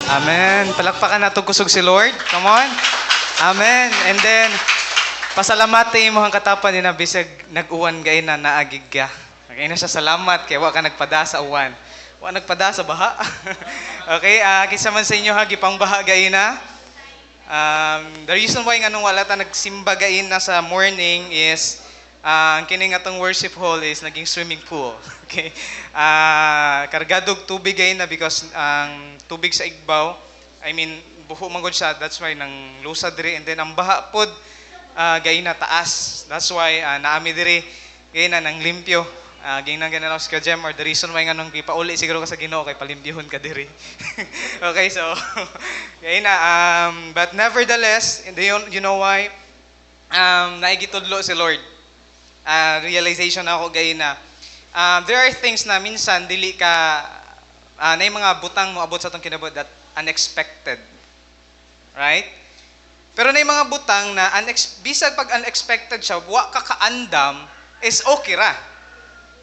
Amen. Palakpakan nato kusog si Lord. Come on. Amen. And then, pasalamati mo ang katapan ni na bisag nag-uwan gay na naagig ka. Okay na siya salamat kay wa ka nagpada sa uwan. Wa nagpada sa baha. Okay, kinsa man sa inyo ha gipang baha gay na. The reason why nga nung wala ta nagsimba gay na sa morning is ang kining atong worship hall is naging swimming pool. Okay? Kargadog tubig gay na because ang tubig sa igbaw, I mean, buho man gud siya, that's why nang lusa diri, and then ang baha pod gay na taas. That's why naami diri gay na nang limpyo. Gingnan ganun ako sa Jem, or the reason why nga nung ipauli siguro ka sa Ginoo kay palimpyuhon ka diri. Okay, so gay na but nevertheless, you know why naigitudlo si Lord. Realization ako gay na there are things na minsan dili ka na yung mga butang mo abot sa itong kinabot that unexpected. Right? Pero na yung mga butang na bisag pag unexpected siya, wa ka kaandam, is okay ra.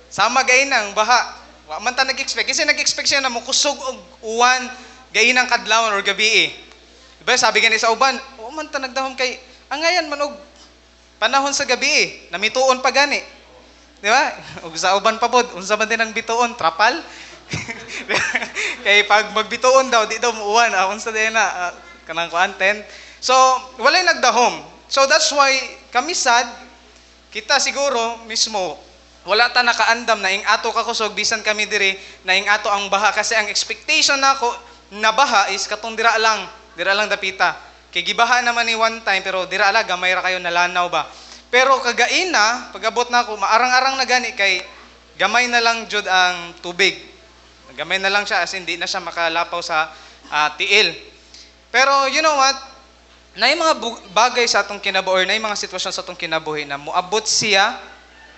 Sama gay nang baha. Wa man ta nag-expect. Kasi nag-expect siya na mukusog og uwan gay nang kadlawon or gabi. Diba? Sabi gani sa uban, wa man ta nagdahom kay angayan man og panahon sa gabi, namituon pa gani. Di ba? Ug sa uban pa pod, unsa man din ang bituon, trapal. Kay pag magbituon daw, di daw muuwan. Unsa din na kanang content. So, walay nagdahom. So that's why kami sad, kita siguro mismo wala ta nakaandam na ing ato kakusog bisan kami diri na ing ato ang baha kasi ang expectation nako na baha is katong dira lang dapita. Kay gibaha naman ni one time pero dira ala gamay ra kayo nalanaw ba. Pero kagaina pag-abot na ako maarang-arang na gani kay gamay na lang jud ang tubig. Gamay na lang siya as hindi na siya makalapaw sa tiil. Pero you know what? Na yung mga bagay sa atong kinabuhi, na yung mga sitwasyon sa atong kinabuhi na muabot siya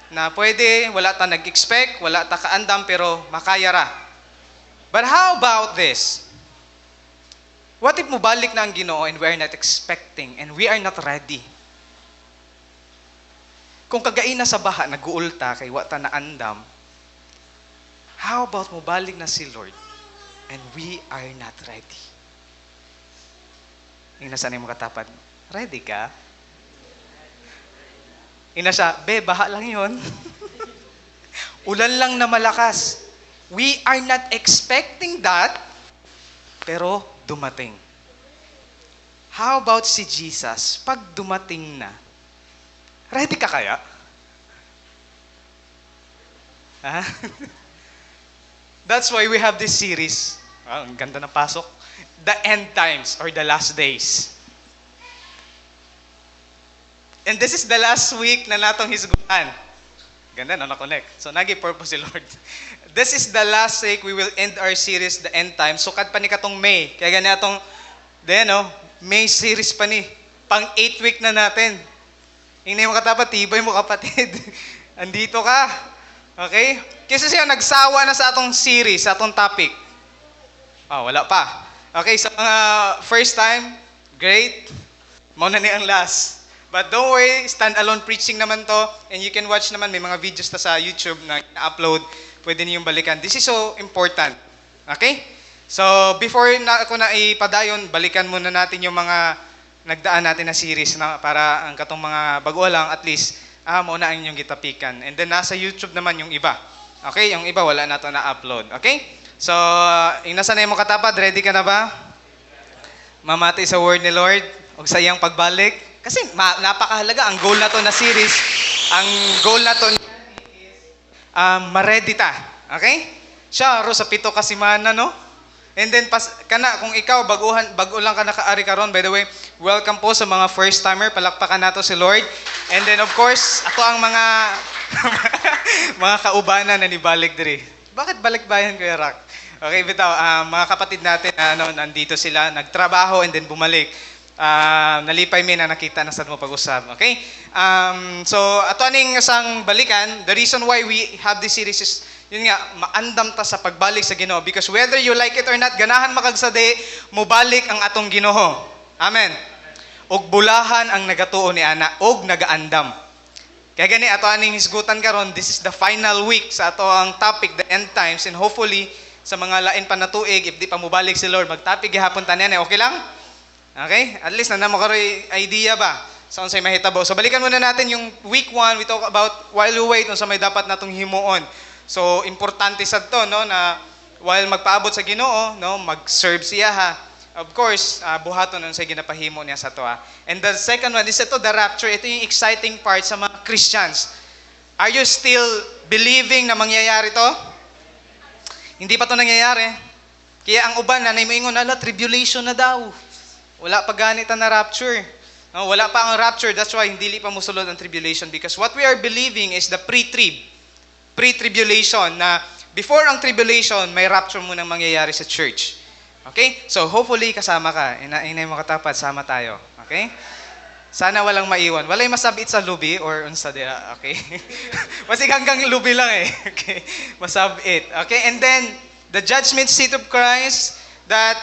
na pwede wala ta nag-expect, wala ta kaandam pero makaya ra. But how about this? What if mubalik na ang Ginoo and we are not expecting and we are not ready? Kung kagaina sa baha, nag-uulta kay wata na andam, how about mubalik na si Lord and we are not ready? Ina sa mo katapat, ready ka? Ina siya, baha lang yun. Ulan lang na malakas. We are not expecting that, pero dumating. How about si Jesus? Pag dumating na, ready ka kaya? Ha? That's why we have this series. Ang ganda ng pasok. The End Times or the Last Days. And this is the last week na natong hisgutan. Ganda na na-connect. So, nagi-purpose si Lord. This is the last week we will end our series, The End Times. So, kad pa ni katong May. Kaya gani atong, May series pa ni. Pang 8 week na natin. Hindi mo katapat, tibay mo kapatid. Andito ka. Okay? Kasi siya nagsawa na sa atong series, sa atong topic. Wala pa. Okay, so first time, great. Mauna ni ang last. But don't worry, stand-alone preaching naman to. And you can watch naman, may mga videos ta sa YouTube na upload. Pwede niyong balikan. This is so important. Okay? So, before na ako na ipadayon, balikan muna natin yung mga nagdaan natin na series na para ang katong mga bago lang, at least, mauna ang inyong gitapikan. And then, nasa YouTube naman yung iba. Okay? Yung iba, wala na to na-upload. Okay? So, nasa na yung katapad, ready ka na ba? Mamati sa word ni Lord, o sa iyang pagbalik. Kasi napakahalaga, ang goal na to na series, ang goal na to is ma-ready ta. Okay? Siya, sa 7 kasimana, no? And then, kung ikaw, bago lang ka nakaari karon, by the way, welcome po sa mga first-timer, palakpakan nato si Lord. And then, of course, ako ang mga mga kaubanan na nibalik diri. Bakit balik bayan, Kuya Rock? Okay, bitaw, mga kapatid natin, nandito sila, nagtrabaho and then bumalik. Nalipay mi na nakita na sa mo pag-usap. Okay? So, ato aning isang balikan, the reason why we have this series is, yun nga, maandam ta sa pagbalik sa Ginoo. Because whether you like it or not, ganahan makagsade, mubalik ang atong Ginoo. Amen. Og bulahan ang nagatuo ni ana, og nagaandam. Kaya gani, ato aning hisgutan karon, this is the final week sa ato ang topic, the end times, and hopefully, sa mga lain pa na tuig, if di pa mubalik si Lord, magtapig gihapon tanan, okay lang? Okay? At least, namo karoy idea ba? Sa unsay mahitabo. So, balikan muna natin yung week 1, we talk about while we wait, unsa may dapat natong himuon. So, importante sad to, no, na while magpaabot sa Ginoo, no, mag-serve siya ha. Of course, buhaton nun sa ginapahimo niya sa to ha. And the second one is ito, the rapture. Ito yung exciting part sa mga Christians. Are you still believing na mangyayari to? Hindi pa to nangyayari. Kaya ang uban na moingon, ala, tribulation na daw. Wala pa ganita na rapture. No, wala pa ang rapture. That's why hindi pa musulod ang tribulation. Because what we are believing is the pre-tribulation na before ang tribulation, may rapture munang mangyayari sa church. Okay? So, hopefully, kasama ka. Inay mo katapat, sama tayo. Okay? Sana walang maiwan. Walay masabit sa lubi or unsa dia. Okay? Masig hanggang lubi lang eh. Okay? Masabit. Okay? And then, the judgment seat of Christ, that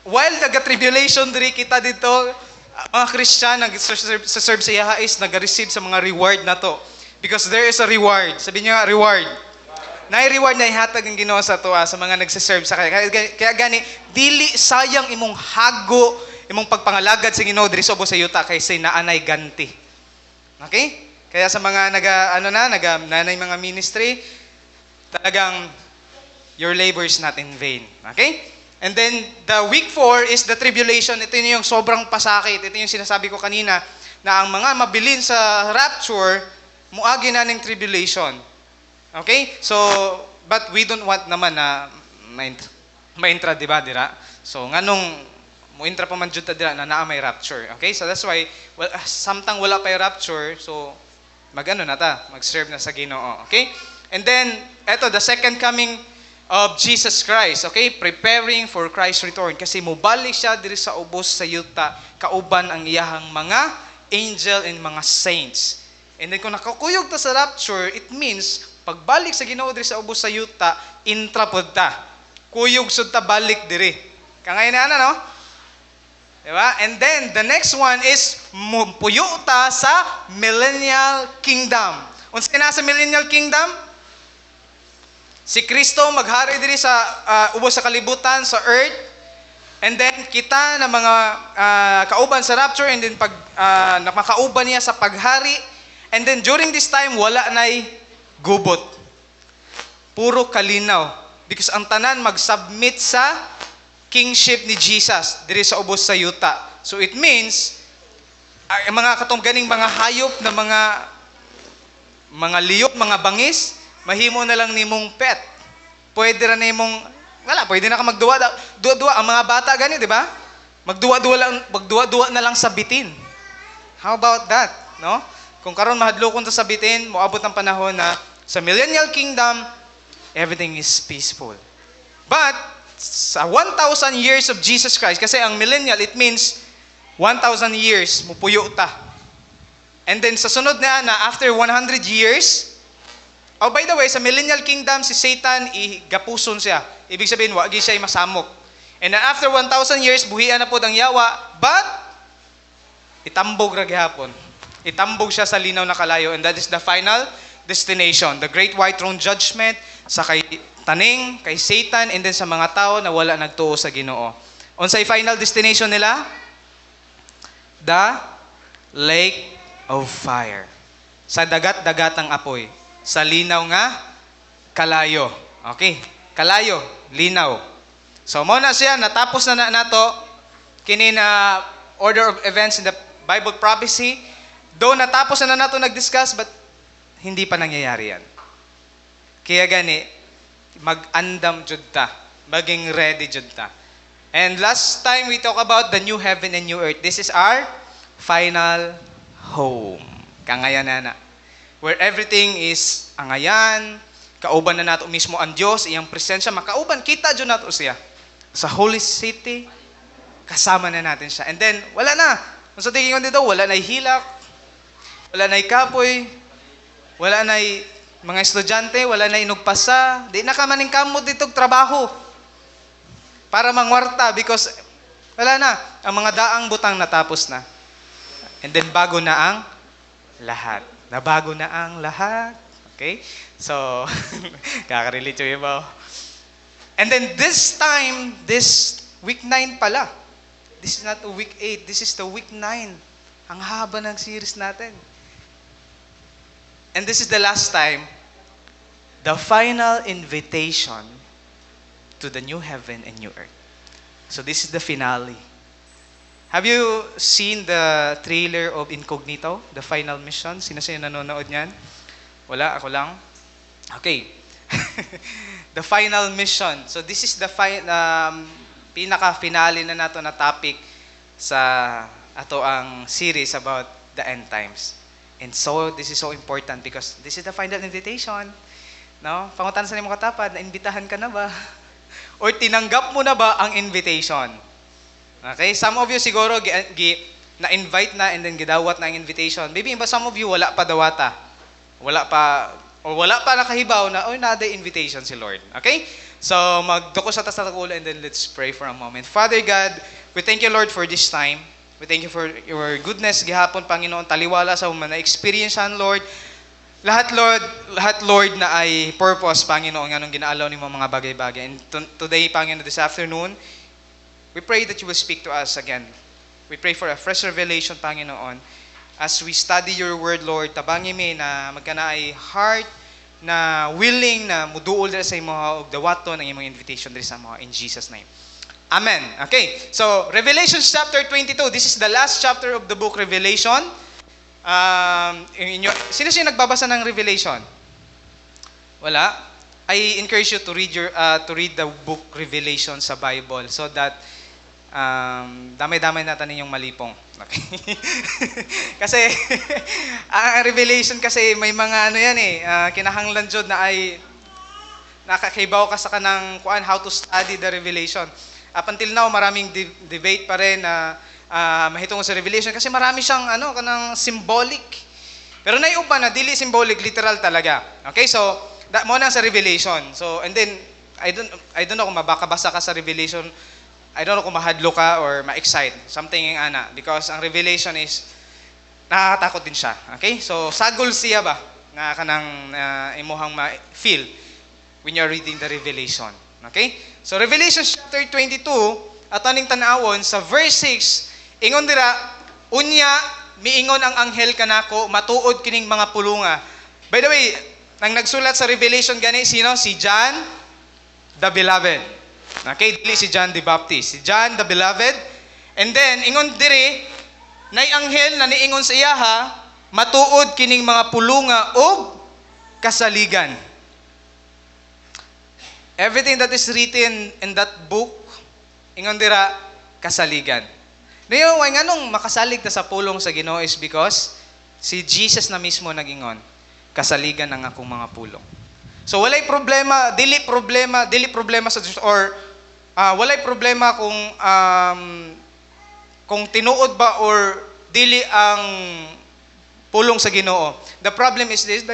while nag-tribulation diri kita dito, mga Christian, nag-serve sa Yaha is nag-receive sa mga reward na to. Because there is a reward. Sabi niyo nga, reward. Na-reward na ihatag ang Ginoo sa tuwa sa mga nagsiserve sa kanya. Kaya gani, dili sayang imong hago, imong pagpangalagad sa Ginoo diri sa ubos sa yuta kaysa naanay ganti. Okay? Kaya sa mga nanay mga ministry, talagang your labor is not in vain. Okay? And then the week 4 is the tribulation. Ito yung sobrang pasakit. Ito yung sinasabi ko kanina na ang mga mabilin sa rapture muagi na ng tribulation. Okay? So, but we don't want naman na ma-intra, diba, dira? So, nganong mo-intra pa man dyan dira na may rapture. Okay? So, that's why, samtang wala pa yung rapture, so, mag-serve na sa Ginoo. Okay? And then, eto, the second coming of Jesus Christ. Okay? Preparing for Christ's return. Kasi mubalik siya diri sa ubos sa yuta, kauban ang iyahang mga angel and mga saints. And then, kung nakakuyog ta sa rapture, it means, pagbalik sa Ginoo diri sa ubos sa yuta, intrapod ta. Kuyog sud ta balik diri. Kangay na no? Diba? And then the next one is puyo ta sa millennial kingdom. Unsa na sa millennial kingdom? Si Kristo maghari diri sa ubos sa kalibutan sa earth. And then kita na mga kauban sa rapture, and then pag makauban niya sa paghari, and then during this time wala nay gubot. Puro kalinaw. Because ang tanan mag-submit sa kingship ni Jesus diri sa ubos sa yuta. So it means, mga katong ganing mga hayop na mga liyok, mga bangis, mahimo na lang nimong pet. Pwede ra nimong, pwede na ka magduwa. Duwa-duwa, ang mga bata gani, di ba? Magduwa-duwa na lang sa bitin. How about that? No? Kung karon mahadlokon ta sa bitin, moabot ang panahon na sa millennial kingdom, everything is peaceful. But, sa 1,000 years of Jesus Christ, kasi ang millennial, it means 1,000 years, mupuyo ta. And then, sa sunod na after 100 years, by the way, sa millennial kingdom, si Satan, igapuson siya. Ibig sabihin, wagi siya masamok. And then, after 1,000 years, buhian na po ang yawa, but, itambog ra gihapon. Itambog siya sa linaw na kalayo, and that is the final destination, the great white throne judgment sa kay taning, kay Satan, and then sa mga tao na wala nagtuo sa Ginoo. Unsay final destination nila? The lake of fire. Sa dagat-dagatang apoy. Sa linaw nga kalayo. Okay? Kalayo, linaw. So mo na siya, natapos na nato kini na order of events in the Bible prophecy. Though natapos na nato nag-discuss, but hindi pa nangyayari yan. Kaya gani, mag-andam jud ta. Maging ready jud ta. And last time we talk about the new heaven and new earth. This is our final home. Kangayan na. Where everything is angayan, kauban na nato mismo ang Diyos, iyang presensya, makauban, kita jud nato siya. Sa holy city, kasama na natin siya. And then, wala na. Kung sa tingin ko dito, wala na hilak, wala na kapoy, wala na mga estudyante, wala na inugpasa, di na ka maning kamot dito trabaho para mangwarta because wala na. Ang mga daang butang natapos na. And then bago na ang lahat. Nabago na ang lahat. Okay? So, kakarelate yung iba. And then this time, this week 9 pala. This is not a week 8, this is the week 9. Ang haba ng series natin. And this is the last time, the final invitation to the new heaven and new earth. So this is the finale. Have you seen the trailer of Incognito, the final mission? Sino nanonood niyan? Wala, ako lang. Okay. The final mission. So this is the pinaka-finale na nato na topic sa ato ang series about the end times. And so this is so important because this is the final invitation. No? Pangutan sa nimo katapad, naimbitahan ka na ba? Or tinanggap mo na ba ang invitation? Okay? Some of you siguro na-invite na and then gidawat na ang invitation. Maybe iba some of you wala pa dawata. Wala pa nakahibaw na, nada invitation si Lord. Okay? So, magduko sa tasakulo and then let's pray for a moment. Father God, we thank you, Lord, for this time. We thank you for your goodness, gihapon, Panginoon, taliwala sa mga na-experiencean, Lord. Lahat, Lord, na ay purpose, Panginoon, anong ginaalaw ni mga bagay-bagay. And today, Panginoon, this afternoon, we pray that you will speak to us again. We pray for a fresh revelation, Panginoon. As we study your word, Lord, tabangi mi na magkana ay heart na willing na muduol dira sa imo og dawaton ang imong invitation diri sa imo in Jesus name. Amen. Okay. So, Revelation chapter 22. This is the last chapter of the book Revelation. Sino nagbabasa ng Revelation? Wala. I encourage you to read the book Revelation sa Bible so that damay-damay natin ninyong malipong. Okay. Kasi ang Revelation kasi may mga kinahanglan jud na ay nakakibaw ka sa kanang how to study the Revelation. Up until now, maraming debate pa rin na mahitungod sa Revelation kasi marami siyang kanang symbolic. Pero naiuban na dili symbolic, literal talaga. Okay, so mo na sa Revelation. So and then I don't know kung mabakabasa ka sa Revelation. I don't know kung mahadlo ka or ma-excite. Something yung because ang Revelation is nakakatakot din siya. Okay? So sagol siya ba nga kanang imuhang ma-feel when you're reading the Revelation. Okay? So Revelation chapter 22, at aning tanawon sa verse 6, ingon dira, unya miingon ang anghel kanako, matuod kining mga pulunga. By the way, nang nagsulat sa Revelation gani sino? Si John the Beloved. Okay, dili si John the Baptist, si John the Beloved. And then ingon diri, nay anghel na niingon sa iyaha, matuod kining mga pulunga og kasaligan. Everything that is written in that book, ingon dira, kasaligan. Ngayon, nganong makasalig ta sa pulong sa Ginoo is because si Jesus na mismo nagingon, kasaligan ng akong mga pulong. So walay problema, dili problema sa Diyos or walay problema kung tinuod ba or dili ang pulong sa Ginoo. The problem is this,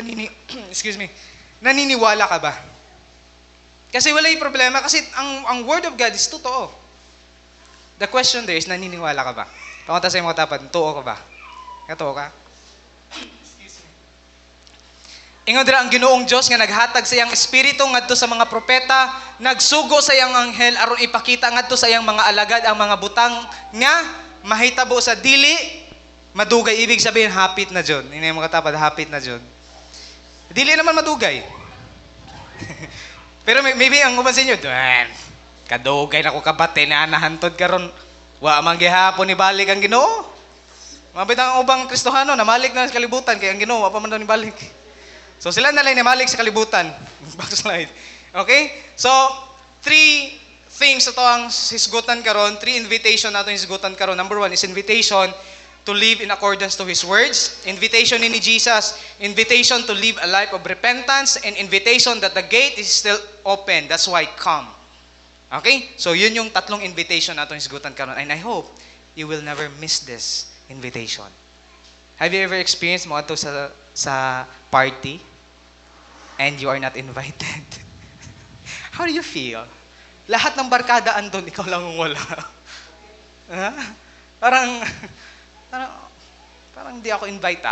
naniniwala ka ba? Kasi walay problema kasi ang word of God is totoo. The question there is, naniniwala ka ba? Pangunta sa mga tapat, totoo ka ba? Totoo ka? Ingon dira ang Ginoong Dios nga naghatag sa iyang espiritu ngadto sa mga propeta, nagsugo sa iyang anghel aron ipakita ngadto sa iyang mga alagad ang mga butang nga mahitabo sa dili madugay. Ibig sabihin hapit na jud. Ini mga tapad hapit na jud. Dili naman madugay. Pero maybe ang uban sa inyo, kadugay na ko kabate na nahantod karon. Wa man gihapon ni balik ang Ginoo. Mabit ang ubang Kristohano namalik na sa kalibutan kay ang Ginoo wa pa man daw ni balik. So sila na lang namalik sa kalibutan. Back to slide. Okay? So, 3 things ito ang hisgutan karon, 3 invitation nato hisgutan karon. Number 1 is invitation to live in accordance to His words. Invitation ni Jesus. Invitation to live a life of repentance. And invitation that the gate is still open. That's why come. Okay? So, yun yung tatlong invitation nato hisgutan karon. And I hope you will never miss this invitation. Have you ever experienced mo ito sa party and you are not invited? How do you feel? Lahat ng barkada andun, ikaw lang ang wala. Parang di ako invite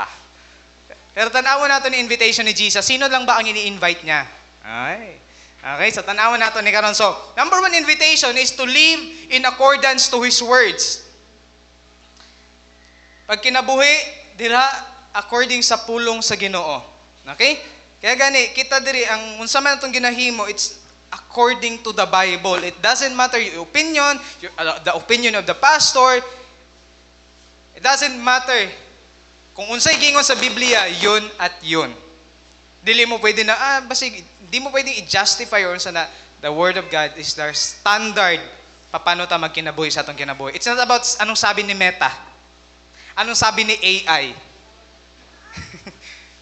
Pero tanawan natin yung invitation ni Jesus. Sino lang ba ang ini-invite niya? Ay. Okay, so tanawan nato ni karon. So, number one invitation is to live in accordance to His words. Pag kinabuhi, dira according sa pulong sa Ginoo. Okay? Kaya gani, kita diri, ang unsa man itong ginahimo, it's according to the Bible. It doesn't matter your opinion, the opinion of the pastor. It doesn't matter kung unsay gingon sa Biblia, yun at yun. Dili mo pwede na, basig, di mo pwede i-justify or unsa na, the Word of God is their standard paano ta magkinabuhi sa atong kinabuhi. It's not about anong sabi ni Meta. Anong sabi ni AI.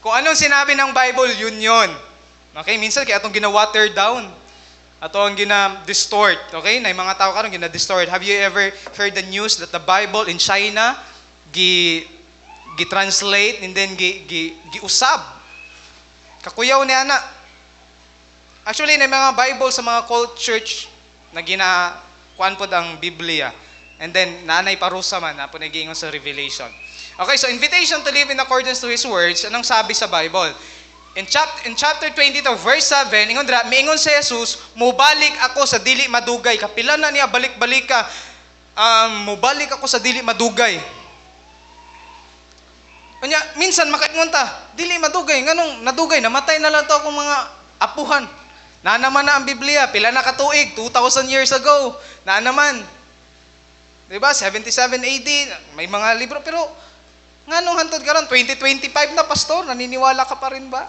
Kung anong sinabi ng Bible, yun yun. Okay? Minsan kaya atong gina-water down. Atong gina-distort. Okay? Na yung mga tao karon gina-distort. Have you ever heard the news that the Bible in China gi-translate and then gi-usab? Kakuyaw ni ana. Actually, na mga Bible sa mga cult church na kuan po ang Biblia. And then, nanay parusa man, na po nag-iingon sa Revelation. Okay, so invitation to live in accordance to His words. Anong sabi sa Bible? In chapter 22, verse 7, miingon si Jesus, mubalik ako sa dili madugay. Kapila na niya, balik-balik ka. Mubalik ako sa dili madugay. Kanya, minsan makaingon ta, dili madugay. Nganong nadugay? Namatay na lang to akong mga apuhan. Na naman na ang Biblia. Pila na katuig, 2,000 years ago. Na naman. Diba? 77 AD, may mga libro. Pero, nga nung hantod karon 2025 na, pastor, naniniwala ka pa rin ba?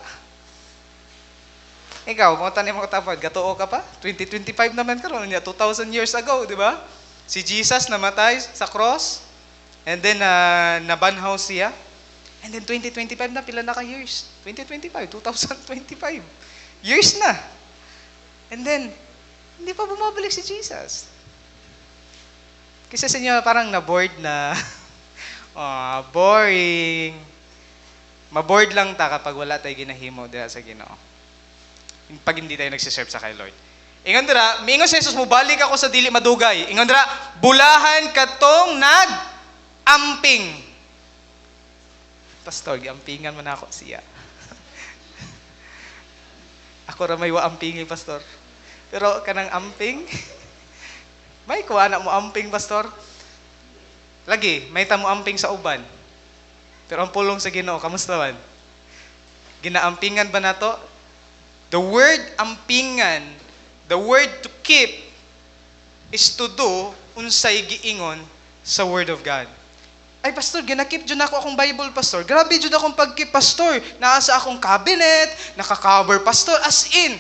Ikaw, mga tanim mo katapad, gatuo ka pa? 2025 naman karon, 2,000 years ago, di ba? Si Jesus namatay sa cross, and then nabanhaw siya, and then 2025 na, pila na ka years? 2025, 2025. Years na. And then, hindi pa bumabalik si Jesus. Kasi sa inyo parang na-bored na, boring. Mabored lang ta kapag wala tayo ginahimo dira sa Ginoo. Pag hindi tayo nagsiserve sa kay Lord. Ingon dira, miingon si Jesus, mubalik ako sa dili madugay. Ingon dira, bulahan katong nag-amping. Pastor, giampingan man ako siya. Ako ra may waampingi, pastor. Pero kanang amping, may kuha na mo amping, pastor. Lagi, may tamo amping sa uban. Pero ang pulong sa Ginoo, kamusta man? Ginaampingan ba nato? The word ampingan, the word to keep, is to do unsay giingon sa Word of God. Ay, pastor, ginakip dyan ako akong Bible, pastor. Grabe dyan akong pagkip, pastor. Nasa akong cabinet, naka-cover, pastor. As in,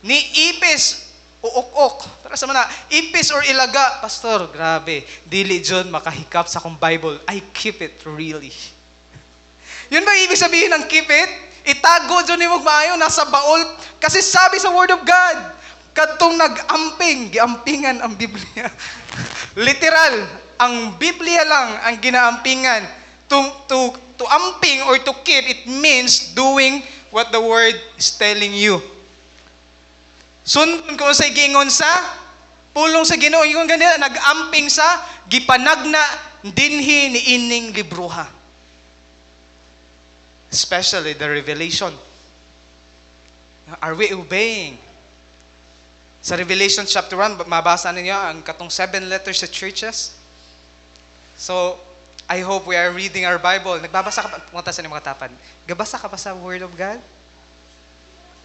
ni ipis, uok-ok. Para sa mana, ipis or ilaga, pastor, grabe. Dili dyan makahikap sa akong Bible. I keep it really. Yun ba ibig sabihin ng keep it? Itago dyan ni maayo, nasa baol. Kasi sabi sa Word of God, katong nag-amping, giampingan ang Biblia. Literal, ang Biblia lang ang ginaampingan. To amping or to keep, it means doing what the Word is telling you. Sundon ko sa gingon sa pulong sa Ginoo, ingon ganila, nag-amping sa gipanagna dinhi ni ining libruha. Especially the revelation. Are we obeying? Sa Revelation chapter 1, mabasa ninyo ang katong 7 letters sa churches. So, I hope we are reading our Bible. Nagbabasa ka pa, pumunta sa mga tapan. Gabasa ka pa sa Word of God?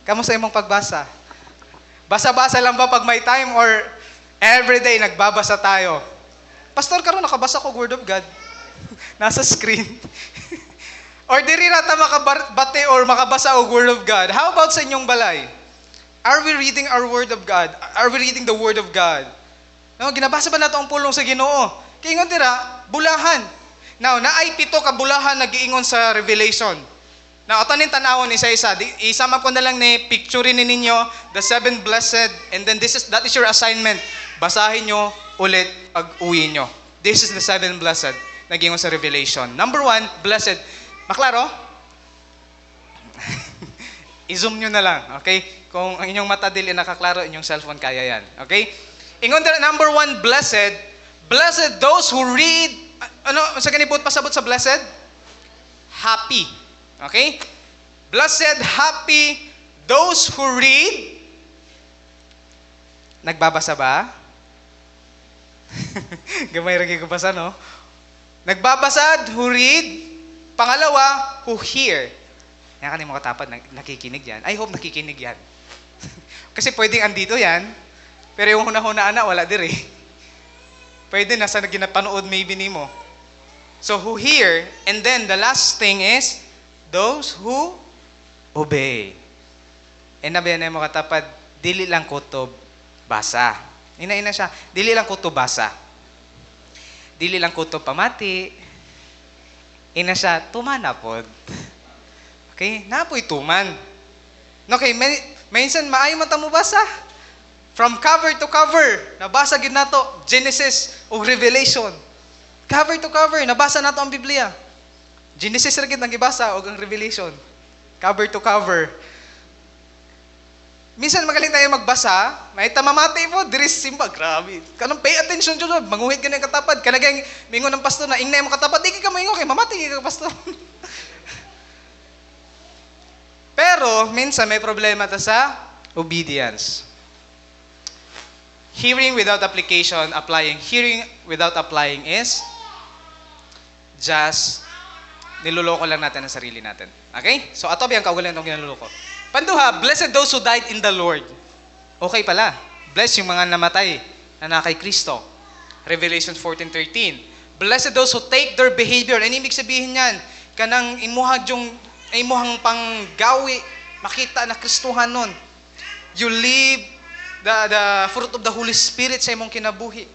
Kamusta imong pagbasa? Basa-basa lang ba pag may time or everyday nagbabasa tayo? Pastor, karon nakabasa ko Word of God. Nasa screen. Or diri na ta makabate or makabasa og Word of God. How about sa inyong balay? Are we reading our Word of God? Are we reading the Word of God? No, ginabasa ba nato ang pulong sa Ginoo? Kaya dira, bulahan. Now, naay 7 ka bulahan nagiingon sa Revelation. Now, ato ning tanawon isa-isa. Isama ko na lang ni picturein ni ninyo the 7 blessed, and then that is your assignment. Basahin nyo ulit ag uwi nyo. This is the 7 blessed nagiingon sa Revelation. Number 1, blessed. Maklaro? I-zoom nyo na lang, okay? Kung ang inyong mata dili nakaklaro, inyong cellphone kaya yan, okay? Ingon dira, number 1, blessed. Blessed those who read, sa ganipot pasabot sa blessed? Happy. Okay? Blessed, happy, those who read Nagbabasa ba? Gamay rin ko basa, no? Nagbabasa, who read. Pangalawa, who hear. Yan kanina mga katapat, nakikinig yan. I hope nakikinig yan. Kasi pwedeng andito yan, pero yung hunahunaan na, wala dir eh. Pwede nasa ginapanood maybe ni mo. So who hear, and then the last thing is, those who obey. And nabiyan na mga katapat, dili lang kutob basa. Ina siya, dili lang kutob basa. Dili lang kutob pamati. Ina siya, tumana pod. Okay? Napoy tuman. Okay, minsan maayo man ta mo basa. From cover to cover, nabasa gid nato Genesis o Revelation. Cover to cover, nabasa nato ang Biblia. Genesis ra gid ang gibasa o ang Revelation. Cover to cover. Minsan magaling tayo magbasa, may tamamati mo, diris simba, grabe. Kanang pay attention dyan, manguhit ka na yung katapad. Kanagay, mingo ng pastor na, ingnay mo katapad, di ka maingo kay mamati ka pastor. Pero, minsan may problema ta sa obedience. Hearing without application, applying. Hearing without applying is just niluloko lang natin ang sarili natin. Okay? So, ato ba yung kaugalan itong ginaluloko? Panduha, blessed those who died in the Lord. Okay pala. Bless yung mga namatay na kay Kristo. Revelation 14:13. Blessed those who take their behavior. Ano ibig sabihin yan? Kanang imuhang panggawi, makita na Kristuhan nun. You live the fruit of the Holy Spirit sa imong kinabuhi.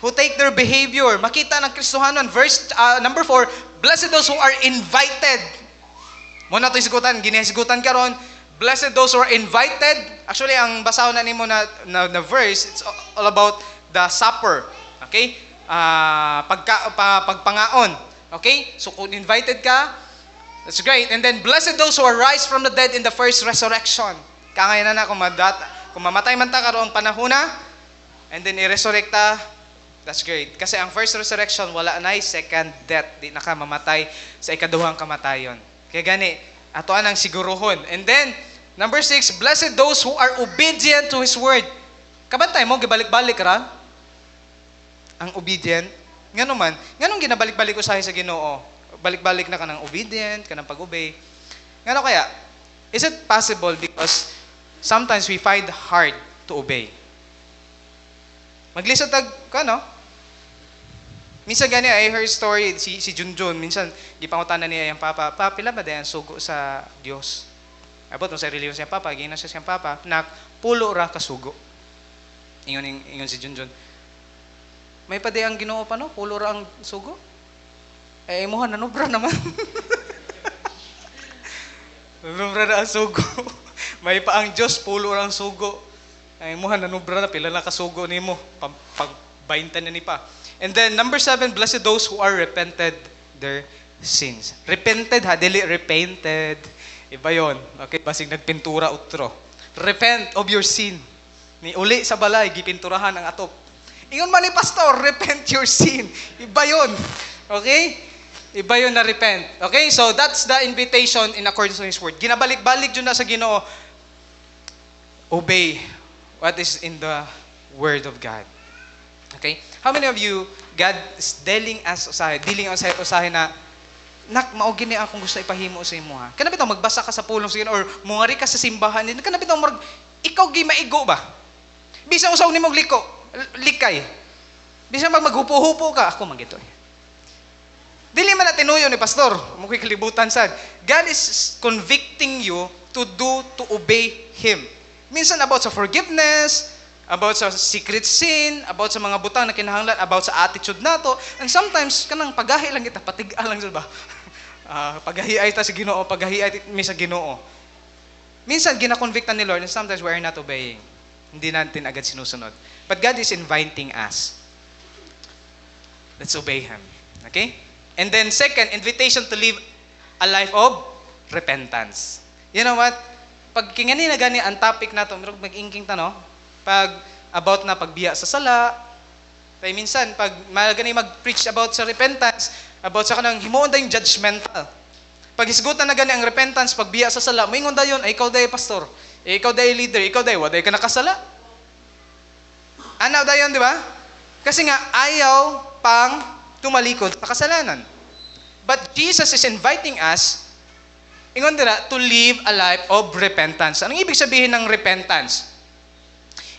Who take their behavior, makita ng Kristuhan nun. Verse number 4, blessed those who are invited. Muna ito isigutan, ginihasigutan ka ron. Blessed those who are invited. Actually, ang basaw na nimo na verse, it's all about the supper. Okay? Pagpangaon. Okay? So, kung invited ka, that's great. And then, blessed those who arise from the dead in the first resurrection. Kangay na kung mamatay man ta karoon panahona, and then i-resurrect ta, that's great. Kasi ang first resurrection, wala na second death. Di na ka mamatay sa ikaduhang kamatayon. Kaya gani, ato anang siguruhon. And then, number 6, blessed those who are obedient to His word. Kabantay mo, gibalik-balik ra? Ang obedient. Nga naman, nga nung ginabalik-balik ko sa Ginoo, balik-balik na ka ng obedient, ka ng pag-obey. Nga no kaya, is it possible because sometimes we find hard to obey? Maglisod tag, no? Minsan gani, I heard story, si Junjun, minsan, gipangutan na niya yung papa, pila ba dayan sugo sa Diyos? Abot mo sa reliyon siya papa, gina siya siyang papa, na pulo ra kasugo. Ingon si Junjun. May pa ang Ginoo pa, no? Pulo ra ang sugo? Eh, imuhan, nanubra naman. Nanubra na ang sugo. May pa ang Diyos, pulo ra ang sugo. Eh, imuhan, nanubra na, pila na kasugo ni mo. Pagbaintan na ni pa. And then, number 7, blessed those who are repented their sins. Repented ha, dili repainted. Iba yun. Okay, basig nagpintura utro. Repent of your sin. Ni uli sa balay, gipinturahan ang atop. Ingon man ni pastor, repent your sin. Iba yun. Okay? Iba yun na repent. Okay, so that's the invitation in accordance to His word. Ginabalik-balik dyan na sa Ginoo. Obey what is in the word of God. Okay? How many of you, God is dealing us usahay na, nak, maugin niya akong gusto ipahimo sa imo ha. Kana bitaw magbasa ka sa pulong sa or mungari ka sa simbahan, kana bitaw ikaw gi maigo ba? Bisa usaw nimo likay. Bisa maghupo-hupo ka, ako magito. Dili man na tinuyo ni pastor, mo kalibutan sad. God is convicting you to obey Him. Minsan about sa forgiveness, about sa secret sin, about sa mga butang na kinahanglan, about sa attitude nato, and sometimes kanang pagahi lang kita, patigaan lang ba? Pagahi ay ta sa Ginoo, pagahi ay mi sa Ginoo. Minsan gina-convictan ni Lord and sometimes we are not obeying. Hindi natin agad sinusunod. But God is inviting us. Let's obey Him. Okay? And then second, invitation to live a life of repentance. You know what? Pag kingani na gani ang topic nato, mag-ingking ta no? Pag about na pagbiya sa sala, kaya minsan, pag magani mag-preach about sa repentance, about sa kanang himuon yung judgmental. Pag hisgutan na gani ang repentance, pagbiya sa sala, moingon dayon, ay ikaw day pastor, ikaw day leader, ikaw day, waday ka nakasala. Ano dayon, di ba? Kasi nga, ayaw pang tumalikod sa kasalanan. But Jesus is inviting us, ingon dira, to live a life of repentance. Anong ibig sabihin ng repentance?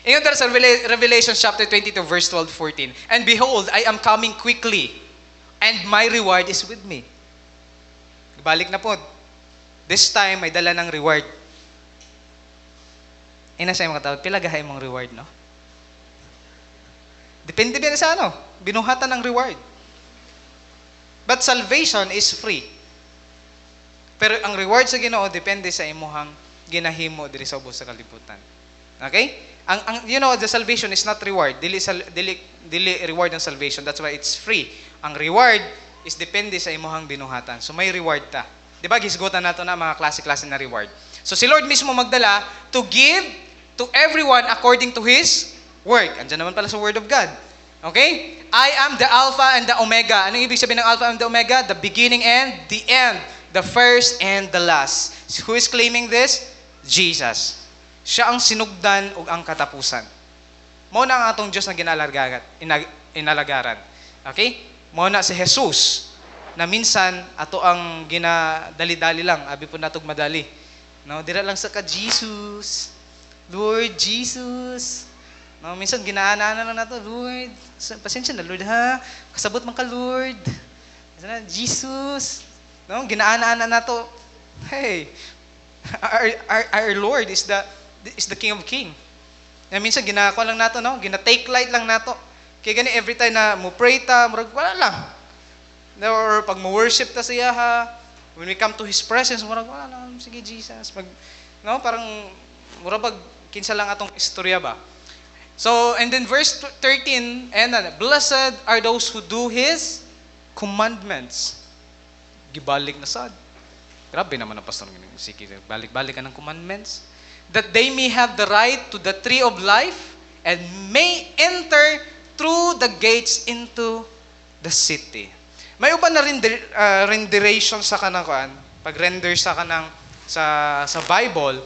Ingon dira sa Revelation chapter 22, verse 12-14. And behold, I am coming quickly, and my reward is with me. Balik na po. This time, may dala ng reward. Ina sa mga tao, pilagahay mong reward, no? Depende din sa ano, binuhatan ng reward. But salvation is free. Pero ang reward sa Ginoo depende sa imuhang ginahimo diri sa ubos sa kalibutan. Okay? The salvation is not reward. Dili reward ng salvation. That's why it's free. Ang reward is depende sa imuhang binuhatan. So may reward ta. Di ba? Gisgutan nato na mga klase-klase na reward. So si Lord mismo magdala to give to everyone according to His work. Andiyan naman pala sa Word of God. Okay? I am the Alpha and the Omega. Anong ibig sabihin ng Alpha and the Omega? The beginning and the end. The first and the last. Who is claiming this? Jesus. Siya ang sinugdan ug ang katapusan. Mao na ang atong Dios na inalagaran. Okay? Mao na si Jesus na minsan ato ang ginadali-dali lang, abi po natog madali. No, dira lang sa ka Jesus. Lord Jesus. No, minsan ginaana lang nato, Lord. Pasensya na Lord ha. Kasabot man ka Lord. Jesus. No, ginaana nato. Hey, our Lord is the King of King. Na minsan ginako lang nato, no? Gina-take light lang nato. Kaya gani every time na mo pray ta, murag wala lang. Or pag mo worship ta siya ha, when we come to His presence, murag wala lang, sige Jesus. Parang murag kinsa lang atong istorya ba. So, and then verse 13, blessed are those who do His commandments. Gibalik na sad. Grabe naman ang pastor ng sige, balik-balik ka ng commandments. That they may have the right to the tree of life and may enter through the gates into the city. May uban na renderation sa kanang pag-render sa kanang sa Bible.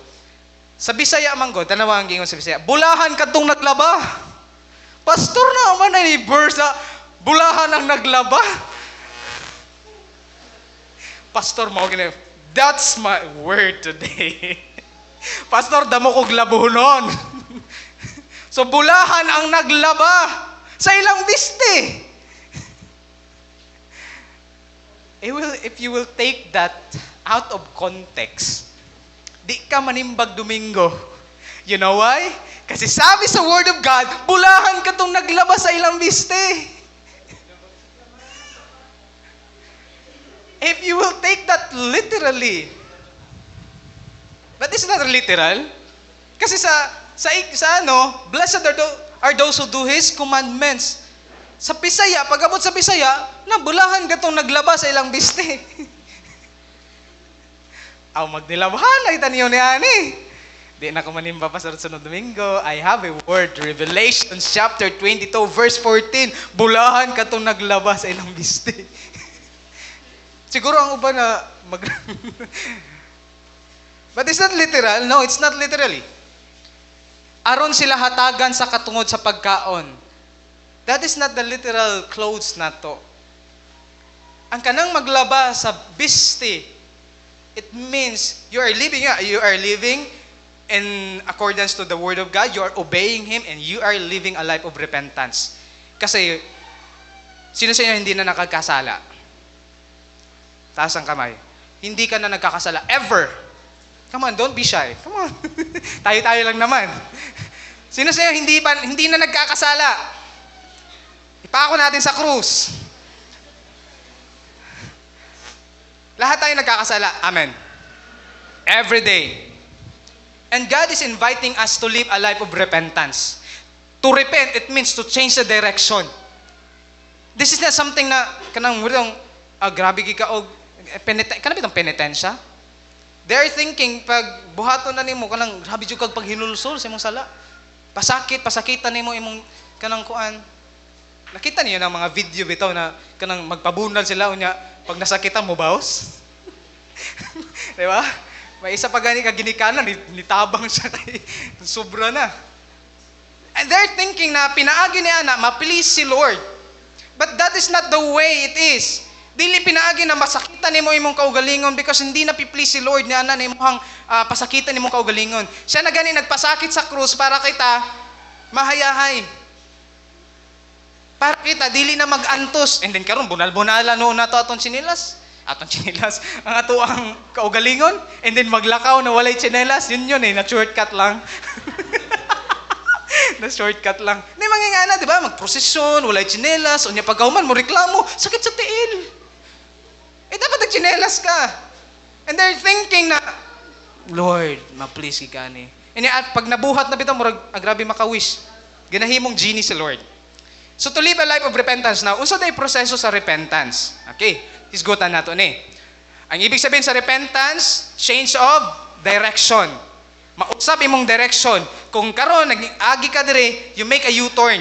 Sa Bisaya man god, tanawa ang gingon sa Bisaya. Bulahan kadtong naglaba. Pastor na man ni verse bulahan ang naglaba. Pastor mo gini. That's my word today. Pastor, damo kog labuhon. So bulahan ang naglaba sa ilang biste. If you will take that out of context, di ka manimbag Domingo. You know why? Kasi sabi sa Word of God, bulahan ka tong naglaba sa ilang biste. If you will take that literally, but it's not literal. Kasi blessed are those who do His commandments. Sa Bisaya, pag-abot sa Bisaya, nabulahan ka tong naglaba sa ilang biste. Aw magnilabahan ay taniyo ni ani. Di na ko manimba pa sa sunod Domingo. I have a word, Revelation chapter 22 verse 14. Bulahan ka tong naglaba sa ilang biste. Siguro ang uban na But it's not literal. No, it's not literally. Aron sila hatagan sa katungod sa pagkaon. That is not the literal clothes nato. Ang kanang maglaba sa biste, it means you are living in accordance to the Word of God, you are obeying Him, and you are living a life of repentance. Kasi, sino sa inyo hindi na nakagkasala? Taas ang kamay. Hindi ka na nagkakasala. Ever. Come on, don't be shy. Come on. Tayo-tayo lang naman. Sino sa inyo hindi na nagkakasala? Ipako natin sa krus. Lahat tayo nagkakasala. Amen. Every day. And God is inviting us to live a life of repentance. To repent, it means to change the direction. This is not something na kanang grabe ka og kanang bitong penitensya. They are thinking pag buhaton na nimo kanang grabe jud kag paghinulsol sa imong sala. Pasakitan nimo imong kanang kuan. Nakita niyo ng mga video bitaw na kanang magpabunal sila unya pag nasakitan mo baos. Di ba? May isa pa gani ka ginikanan, nitabang siya kay sobra na. And they're thinking na pinaagi ni ana, ma-please si Lord. But that is not the way it is. Dili pinaagi na masakitan nimo imong kaugalingon because hindi na pi-please si Lord ni ana na imong pasakitan nimong kaugalingon. Siya na gani nagpasakit sa krus para kita mahayahay. Para kita dili na mag-antos. And then karon bunal-bunala no na to atong chinilas. Ang ato ang kaugalingon. And then maglakaw na walay chinelas. Yun na shortcut lang. Na shortcut lang. Hindi mangingana, di ba? Magprosesyon, walay chinelas, unya pagkauman mo reklamo, sakit sa tiil. Dapat nagchinelas ka. And they're thinking na, Lord, ma-please ka ni. At pag nabuhat na bitaw, grabe makawish. Ginahimong genie si Lord. So to live a life of repentance now, unsa day proseso sa repentance? Okay, hisgutan nato ni. Ang ibig sabihin sa repentance, change of direction. Mausap imong direction. Kung karon nag-agi ka dire, you make a U-turn.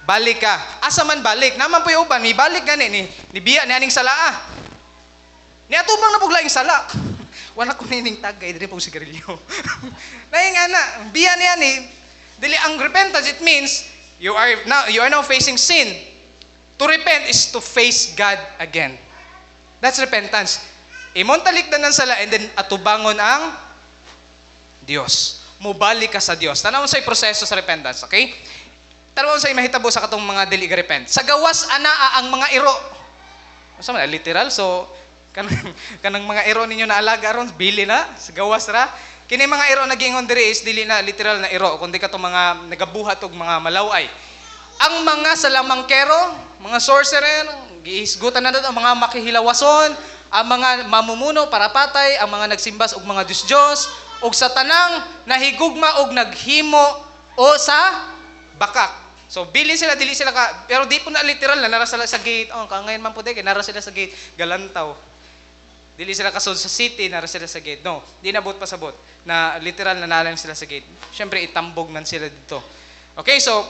Balik ka. Asa man balik? Naman po yung uban, may balik gani ni biya ni aning salaa. Ni atubang na puglaing sala. Wala ko nining tagay dire pug sigarilyo. Naing ana, biya niya ni dili ang repentance, it means you are now facing sin. To repent is to face God again. That's repentance. Imong talikdan ng sala and then atubangon ang Dios. Mubalik ka sa Dios. Tanawon sa proseso sa repentance, okay? Tanawon sa mahitabo sa katong mga dili ga repent. Sa gawas anaa ang mga iro. Asa man literal so kanang mga iro ninyo na alaga ron bili na sa gawas ra. Kini mga iro nagingon diri is dili na literal na iro kundi katong mga nagabuhat og mga malaway. Ang mga salamangkero, mga sorcerer, gihisgutan na ang mga makihilawason, ang mga mamumuno para patay, ang mga nagsimbas og mga Diyos, og sa tanang nahigugma og naghimo o sa bakak. So bilin sila, dili sila ka, pero di po na literal na nara sila sa gate. Oh, ngayon man po kay nara sila sa gate, galantaw. Dili sila kasod sa city, nara sila sa gate. No, di nabot pa sabot na literal na nalang sila sa gate. Syempre itambog man sila dito. Okay, so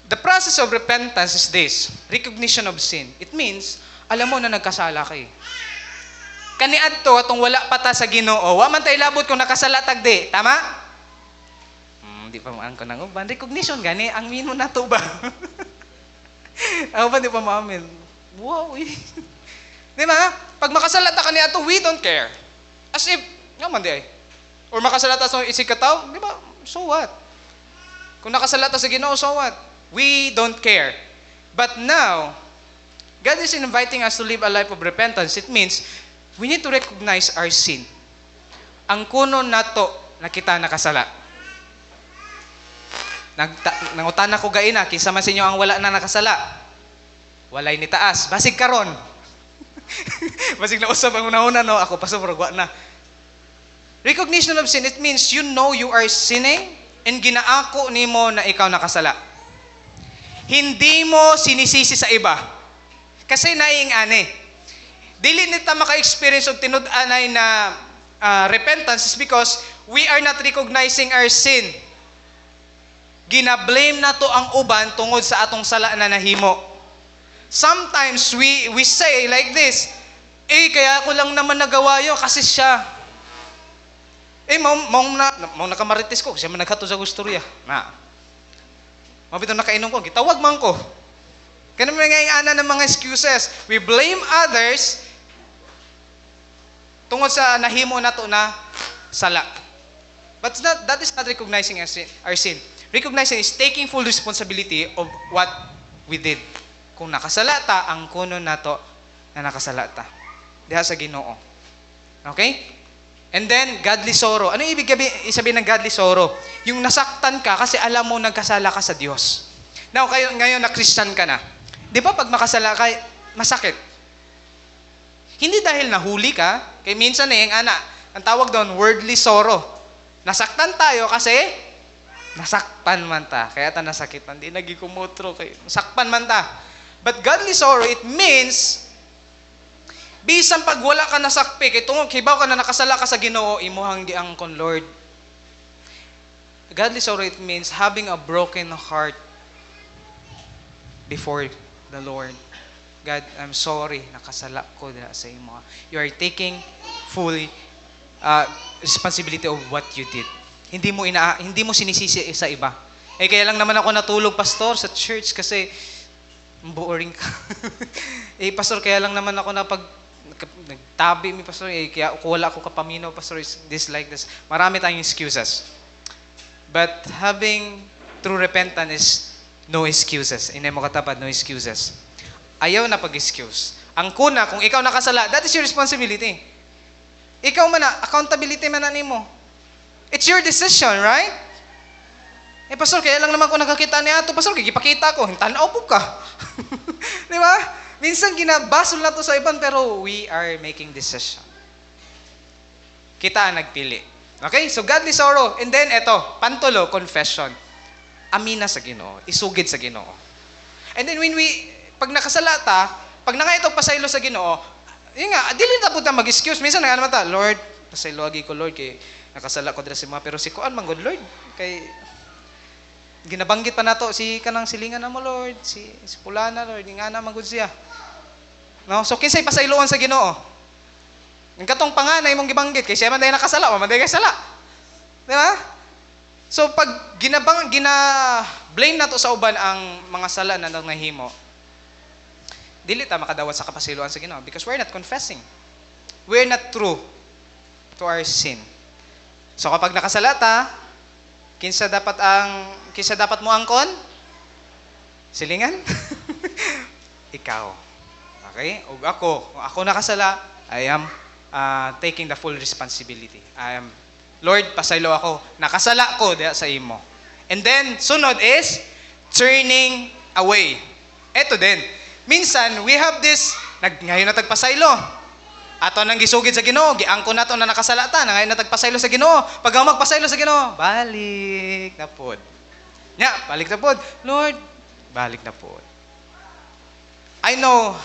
the process of repentance is this, recognition of sin. It means, alam mo na nagkasala kay. Kaniadto atong wala pa ta sa Ginoo, wa man tay labot kung nakasala tagdi, tama? Di pa maan ko nang uban. Recognition gani ang mino na to ba? Ako ba di pa maamin? Wow. Di ba? Pag makasalata ka niya to, we don't care. As if, nga man di ay. Or makasalata sa isig kataw, di ba? So what? Kung nakasalata sa Ginoo, so what? We don't care. But now, God is inviting us to live a life of repentance. It means, we need to recognize our sin. Ang kuno nato na kita nakasala. Nangutan ako gaina, kinsa man sa inyo ang wala na nakasala. Walay ni taas. Basig karon. Basig na usab ang una-una, no? Ako pa sobrang na. Recognition of sin, it means you know you are sinning and ginaako nimo na ikaw nakasala. Hindi mo sinisisi sa iba. Kasi naing ani. Dili nita maka-experience og tinud-anay na repentance is because we are not recognizing our sin. Gina-blame na to ang uban tungod sa atong sala na nahimo. Sometimes we say like this, kaya ko lang naman nagawa yun kasi siya. Maong nakamarites ko, siya man naghato sa gustorya. Mabito nakainom ko, gitawag man ko. Ganun mga ana ng mga excuses. We blame others tungod sa nahimo na to na sala. But that is not recognizing our sin. Recognizing is taking full responsibility of what we did. Kung nakasalata, ang kuno nato na nakasalata. Diha sa Ginoo. Okay? And then, godly sorrow. Ano ibig sabihin ng godly sorrow? Yung nasaktan ka kasi alam mo nagkasala ka sa Diyos. Now, ngayon na Christian ka na. Di ba pag makasala ka, masakit? Hindi dahil nahuli ka, kaya minsan ang tawag doon, worldly sorrow. Nasaktan tayo kasi nasakpan man ta. Kaya ta nasakitan. Di nagikumutro kayo. Nasakpan man ta. But godly sorrow, it means, bisan pag wala ka nasakpi, kay tungod, kibaw ka na nakasala ka sa Ginoo, imuhang giangkon, Lord. Godly sorrow, it means having a broken heart before the Lord. God, I'm sorry, nakasala ko dila sa imo. You are taking full responsibility of what you did. Hindi mo sinisisi sa iba. Eh, kaya lang naman ako natulog, pastor, sa church kasi boring ka. Eh, pastor, kaya lang naman ako nagtabi mi, pastor. Eh, kaya wala ako kapaminaw, pastor, is this like this. Marami tayong excuses. But having true repentance is no excuses. Inay mo katapat, no excuses. Ayaw na pag-excuse. Ang kuna, kung ikaw nakasala, that is your responsibility. Ikaw man na, accountability man na nimo. It's your decision, right? Eh, pastor, kaya lang naman ko nakakita ni ato. Pastor, kikipakita ko. Tanaw po ka. Di ba? Minsan ginabasol na to sa iban, pero we are making decision. Kita ang nagpili. Okay? So, godly sorrow. And then, eto, pantulo, confession. Amina sa Ginoo. Isugid sa Ginoo. And then, pag nakasalata, pag nangaitog pasaylo sa Ginoo, yun nga, dili na po ta mag-excuse. Minsan nga naman ta, Lord, pasaylo agi ko, Lord, kay nakasala ko dira si mga, pero si Kuan man, good Lord, kay ginabanggit pa nato si kanang silingan na mo, Lord, si Pulana, Lord, nga na magud siya. No? So kinsay pasayloan sa Ginoo? Ang katong panganay mong gibanggit kay siya man day nakasala, man day kay sala. Di ba? So pag blame nato sa uban ang mga sala na nahimo, dili ta makadawat sa kapasiloan sa Ginoo because we're not confessing. We're not true to our sin. So kapag nakasala ta, kinsa dapat mo angkon? Silingan? Ikaw. Okay? O kung ako nakasala, I am taking the full responsibility. Lord, pasaylo ako. Nakasala ko diha sa imo. And then, sunod is turning away. Eto din. Minsan, we have this, ngayon na tagpasaylo. Ato nang gisugid sa Ginoo, giangko nato na nakasalata, na ngayon na tagpasaylo sa Ginoo. Pag ako magpasaylo sa Ginoo, balik na pod. Nya, balik na pod. Lord, balik na pod. I know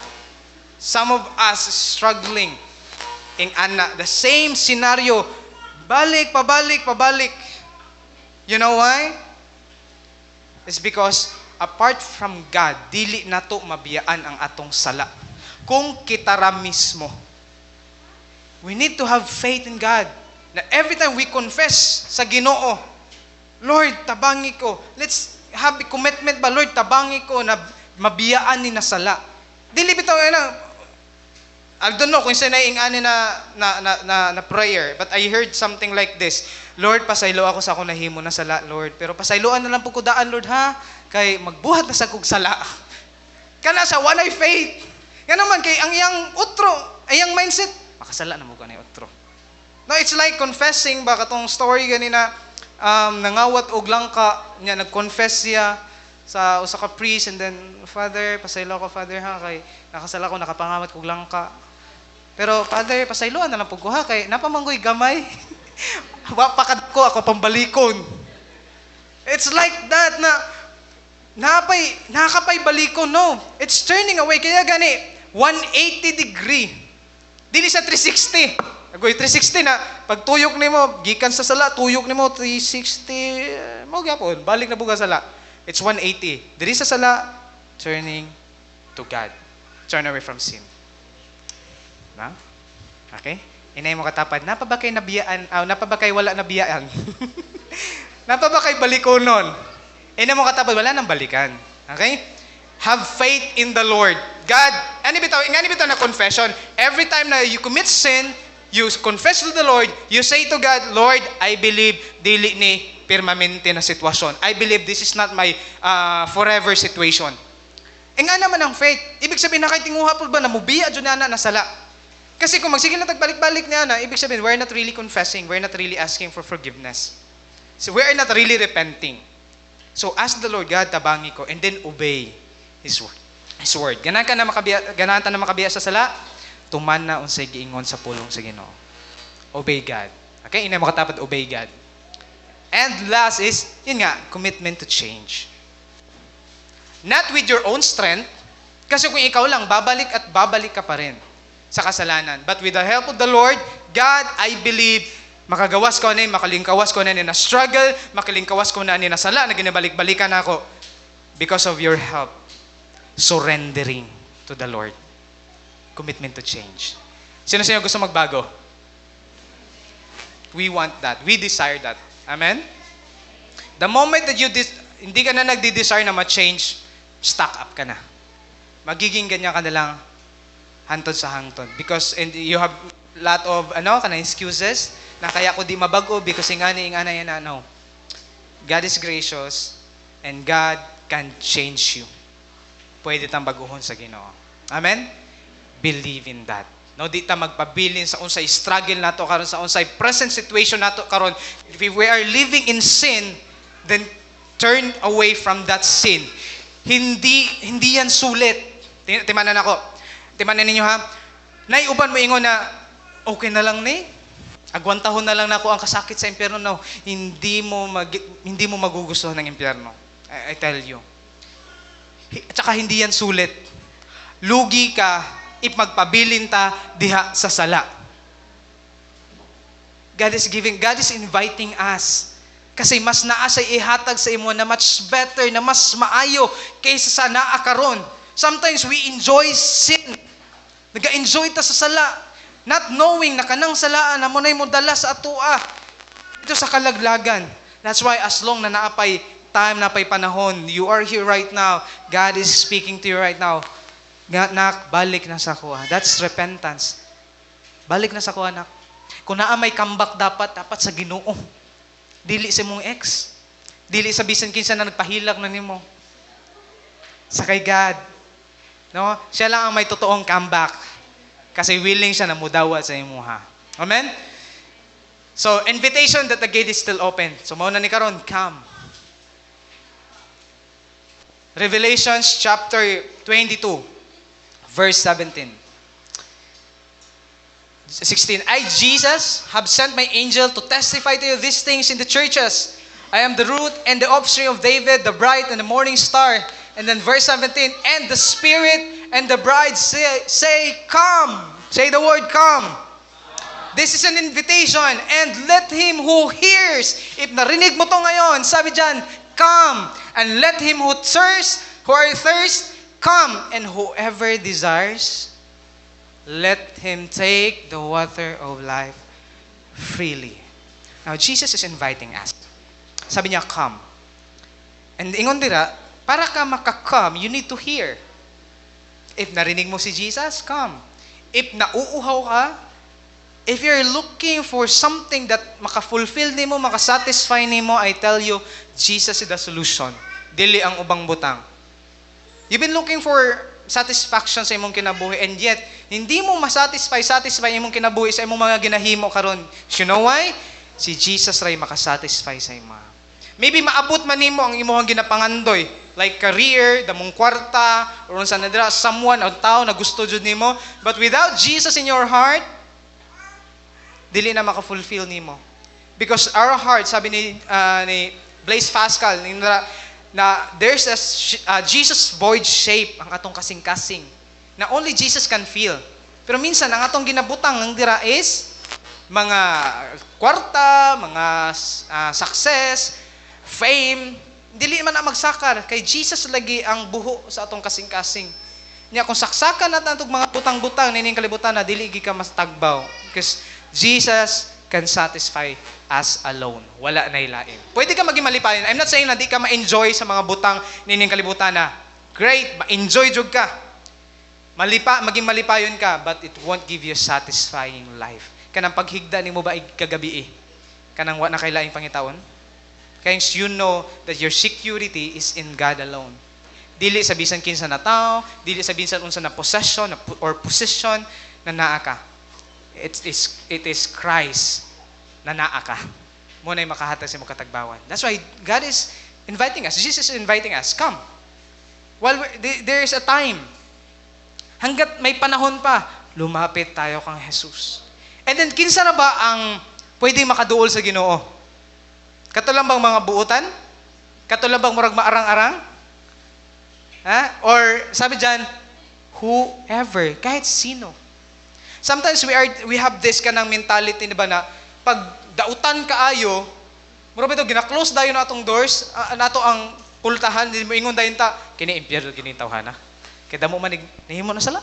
some of us struggling in the same scenario. Balik, pabalik. You know why? It's because apart from God, dili nato mabiyaan ang atong sala. Kung kita ra mismo, we need to have faith in God. Na every time we confess sa Ginoo, Lord, tabangi ko. Let's have a commitment ba, Lord, tabangi ko na mabiyaan ni nasala. Dili bitaw na. I don't know kung saan naingani na prayer, but I heard something like this. Lord, pasaylo ako sa akong nahimo na sala, Lord. Pero pasayloan na lang po ko daan, Lord, ha? Kay magbuhat na sa kong sala. Kana sa walay faith. Yan naman, kay ang iyang utro, iyang mindset, makasala na mo ka na otro. No, it's like confessing ba katong story ganina, nangawat og langka niya, nag-confess siya sa usa ka priest, and then, Father, pasaylo ko, Father, ha, kay nakasala ko, nakapangawat og langka. Pero, Father, pasayloan na lang po ko, ha, kay napamanggoy gamay. Wapakad ko, ako pambalikon. It's like that na nakapay balikon, no. It's turning away. Kaya gani, 180 degree. Dili sa 360. Agoy 360 na pag tuyok nimo gikan sa sala, tuyok nimo 360 mo gyapon, balik na buga sala. It's 180. Dili sa sala, turning to God. Turn away from sin. Na? Okay? Inay mo katapad, napabakay nabiyaan, napabakay wala nabiyaan. Napabakay balikonon. Inay mo katapad, wala nang balikan. Okay? Have faith in the Lord. God, ani bitaw na confession. Every time na you commit sin, you confess to the Lord, you say to God, Lord, I believe dili ni permanente na sitwasyon. I believe this is not my forever situation. E nga naman ang faith. Ibig sabihin na kahit tinguha po ba na mubiya dyan na nasala. Kasi kung magsige na tagbalik-balik niya na, ibig sabihin, we're not really confessing, we're not really asking for forgiveness. So we're not really repenting. So ask the Lord, God, tabangi ko, and then obey His word. His word. Ganahan ta na makabiya sa sala, tuman na unsay giingon sa pulong sa Ginoo. Obey God. Okay? Inay mo katapat, obey God. And last is, yun nga, commitment to change. Not with your own strength, kasi kung ikaw lang, babalik at babalik ka pa rin sa kasalanan. But with the help of the Lord, God, I believe, makagawas ko na makalingkawas ko na na struggle, makalingkawas ko na na sala, na ginabalik-balikan ako because of your help. Surrendering to the Lord. Commitment to change. Sino gusto magbago? We want that. We desire that. Amen? The moment that hindi ka na nagdi-desire na ma-change, stuck up ka na. Magiging ganyan ka na lang hantod sa hangtod. Because and you have lot of excuses na kaya ko di mabago because ingani yan na. No. God is gracious and God can change you. Pwede tang baguhon sa Ginoo. Amen? Believe in that. No, di ta magpabilin sa unsay struggle nato karon, sa unsay present situation nato karon. If we are living in sin, then turn away from that sin. Hindi yan sulit. Timanan ako. Timanan ninyo ha. Nay uban mo ingon na okay na lang ni. Agwantahon na lang nako ang kasakit sa impyerno. No, hindi mo magugustuhan ng impyerno. I tell you. At saka hindi yan sulit. Lugi ka if magpabilin ta diha sa sala. God is inviting us. Kasi mas naa siya ihatag sa imo na much better, na mas maayo kaysa sa naa karon. Sometimes we enjoy sin. Nag-enjoy ta sa sala, not knowing na kanang salaan na mo na mo dala sa atua. Ito sa kalaglagan. That's why as long na naapay time, naapay panahon, you are here right now, God is speaking to you right now. Nak, balik na sa kuha. That's repentance. Balik na sa kuha, nak. Kung naa may comeback dapat sa Ginoo. Dili sa mong ex. Dili sa bisan kinsa na nagpahilag na nimo. Sa kay God. No? Siya lang ang may totoong comeback. Kasi willing siya na mudawat sa imo ha. Amen? So, invitation that the gate is still open. So, mauna ni karon, come. Revelations chapter 22. Verse 17. 16. I, Jesus, have sent my angel to testify to you these things in the churches. I am the root and the offspring of David, the bright and the morning star. And then verse 17. And the Spirit and the bride say, come. Say the word, come. This is an invitation. And let him who hears, if narinig mo to ngayon, sabi dyan, come. And let him who thirst, come, and whoever desires, let him take the water of life freely. Now, Jesus is inviting us. Sabi niya, come. And ingon dira, para ka maka-come, you need to hear. If narinig mo si Jesus, come. If nauuhaw ka, if you're looking for something that maka-fulfill nimo, maka-satisfy nimo, I tell you, Jesus is the solution. Dili ang ubang butang. You've been looking for satisfaction sa imong kinabuhi and yet hindi mo satisfy imong kinabuhi sa imong mga ginahimo karon. You know why? Si Jesus ray makasatisfy sa imo. Maybe maabot man nimo ang imong ginapangandoy, like career, damong kwarta, or unsa na dira someone o tao na gusto jud nimo, but without Jesus in your heart, dili na maka-fulfill nimo. Because our heart, sabi ni Blaise Pascal, na there's a Jesus void shape ang atong kasing-kasing na only Jesus can feel. Pero minsan ang atong ginabutang ng dira is mga kwarta, mga success, fame, dili man na magsakar kay Jesus lagi ang buho sa atong kasing-kasing. Nya kung saksakan natin atong mga butang-butang nining kalibutan na dili gi ka mas tagbaw because Jesus can satisfy us alone. Wala na ilain. Pwede ka maging malipayon. I'm not saying na di ka ma-enjoy sa mga butang nining kalibutan na. Great, ma-enjoy jud ka. Maging malipayon ka, but it won't give you a satisfying life. Kanang paghigda nimo ba kagabi kanang wa na kay laing pangitaon? Kaya you know that your security is in God alone. Dili sa bisan kinsa na tao, dili sa bisan unsa na possession or position na naa ka. It is Christ na naa ka. Mo na'y makahatag sa imong katagbawan. That's why God is inviting us. Jesus is inviting us. Come. While there is a time. Hanggat may panahon pa, lumapit tayo kang Jesus. And then, kinsa na ba ang pwedeng makaduol sa Ginoo? Katulang bang mga buutan? Katulang bang murag maarang-arang? Ha? Or sabi dyan, whoever, kahit sino. Sometimes we have this kanang mentality, diba, na pag dautan kaayo, mura ba ito, gina-close dayon na atong doors, nato ang pultahan, hindi mo ingon dayon ta, kini impyerno, kini tawhana. Kaya damo man, nahimo na sala.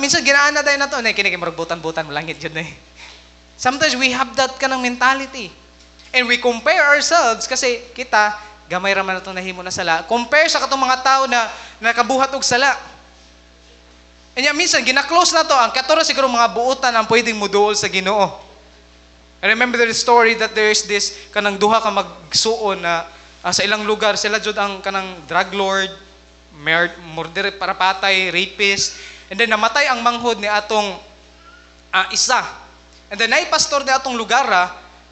Minsan, ginaan na dayon na to, kini kay maragbutan-butan, malangit yun eh. Sometimes we have that kanang mentality. And we compare ourselves kasi kita, Gamay ra man itong nahimo na sala. Compare sa katong mga tao na nakabuhat og sala. Anya minsan gina-close na to ang katoro siguro mga buutan ang pwedeng muduol sa Ginoo. I remember the story that there is this kanang duha ka magsuon na sa ilang lugar sila jud ang kanang drug lord, murder para patay, rapist, and then namatay ang manghod ni atong isa. And then ay pastor ni atong lugar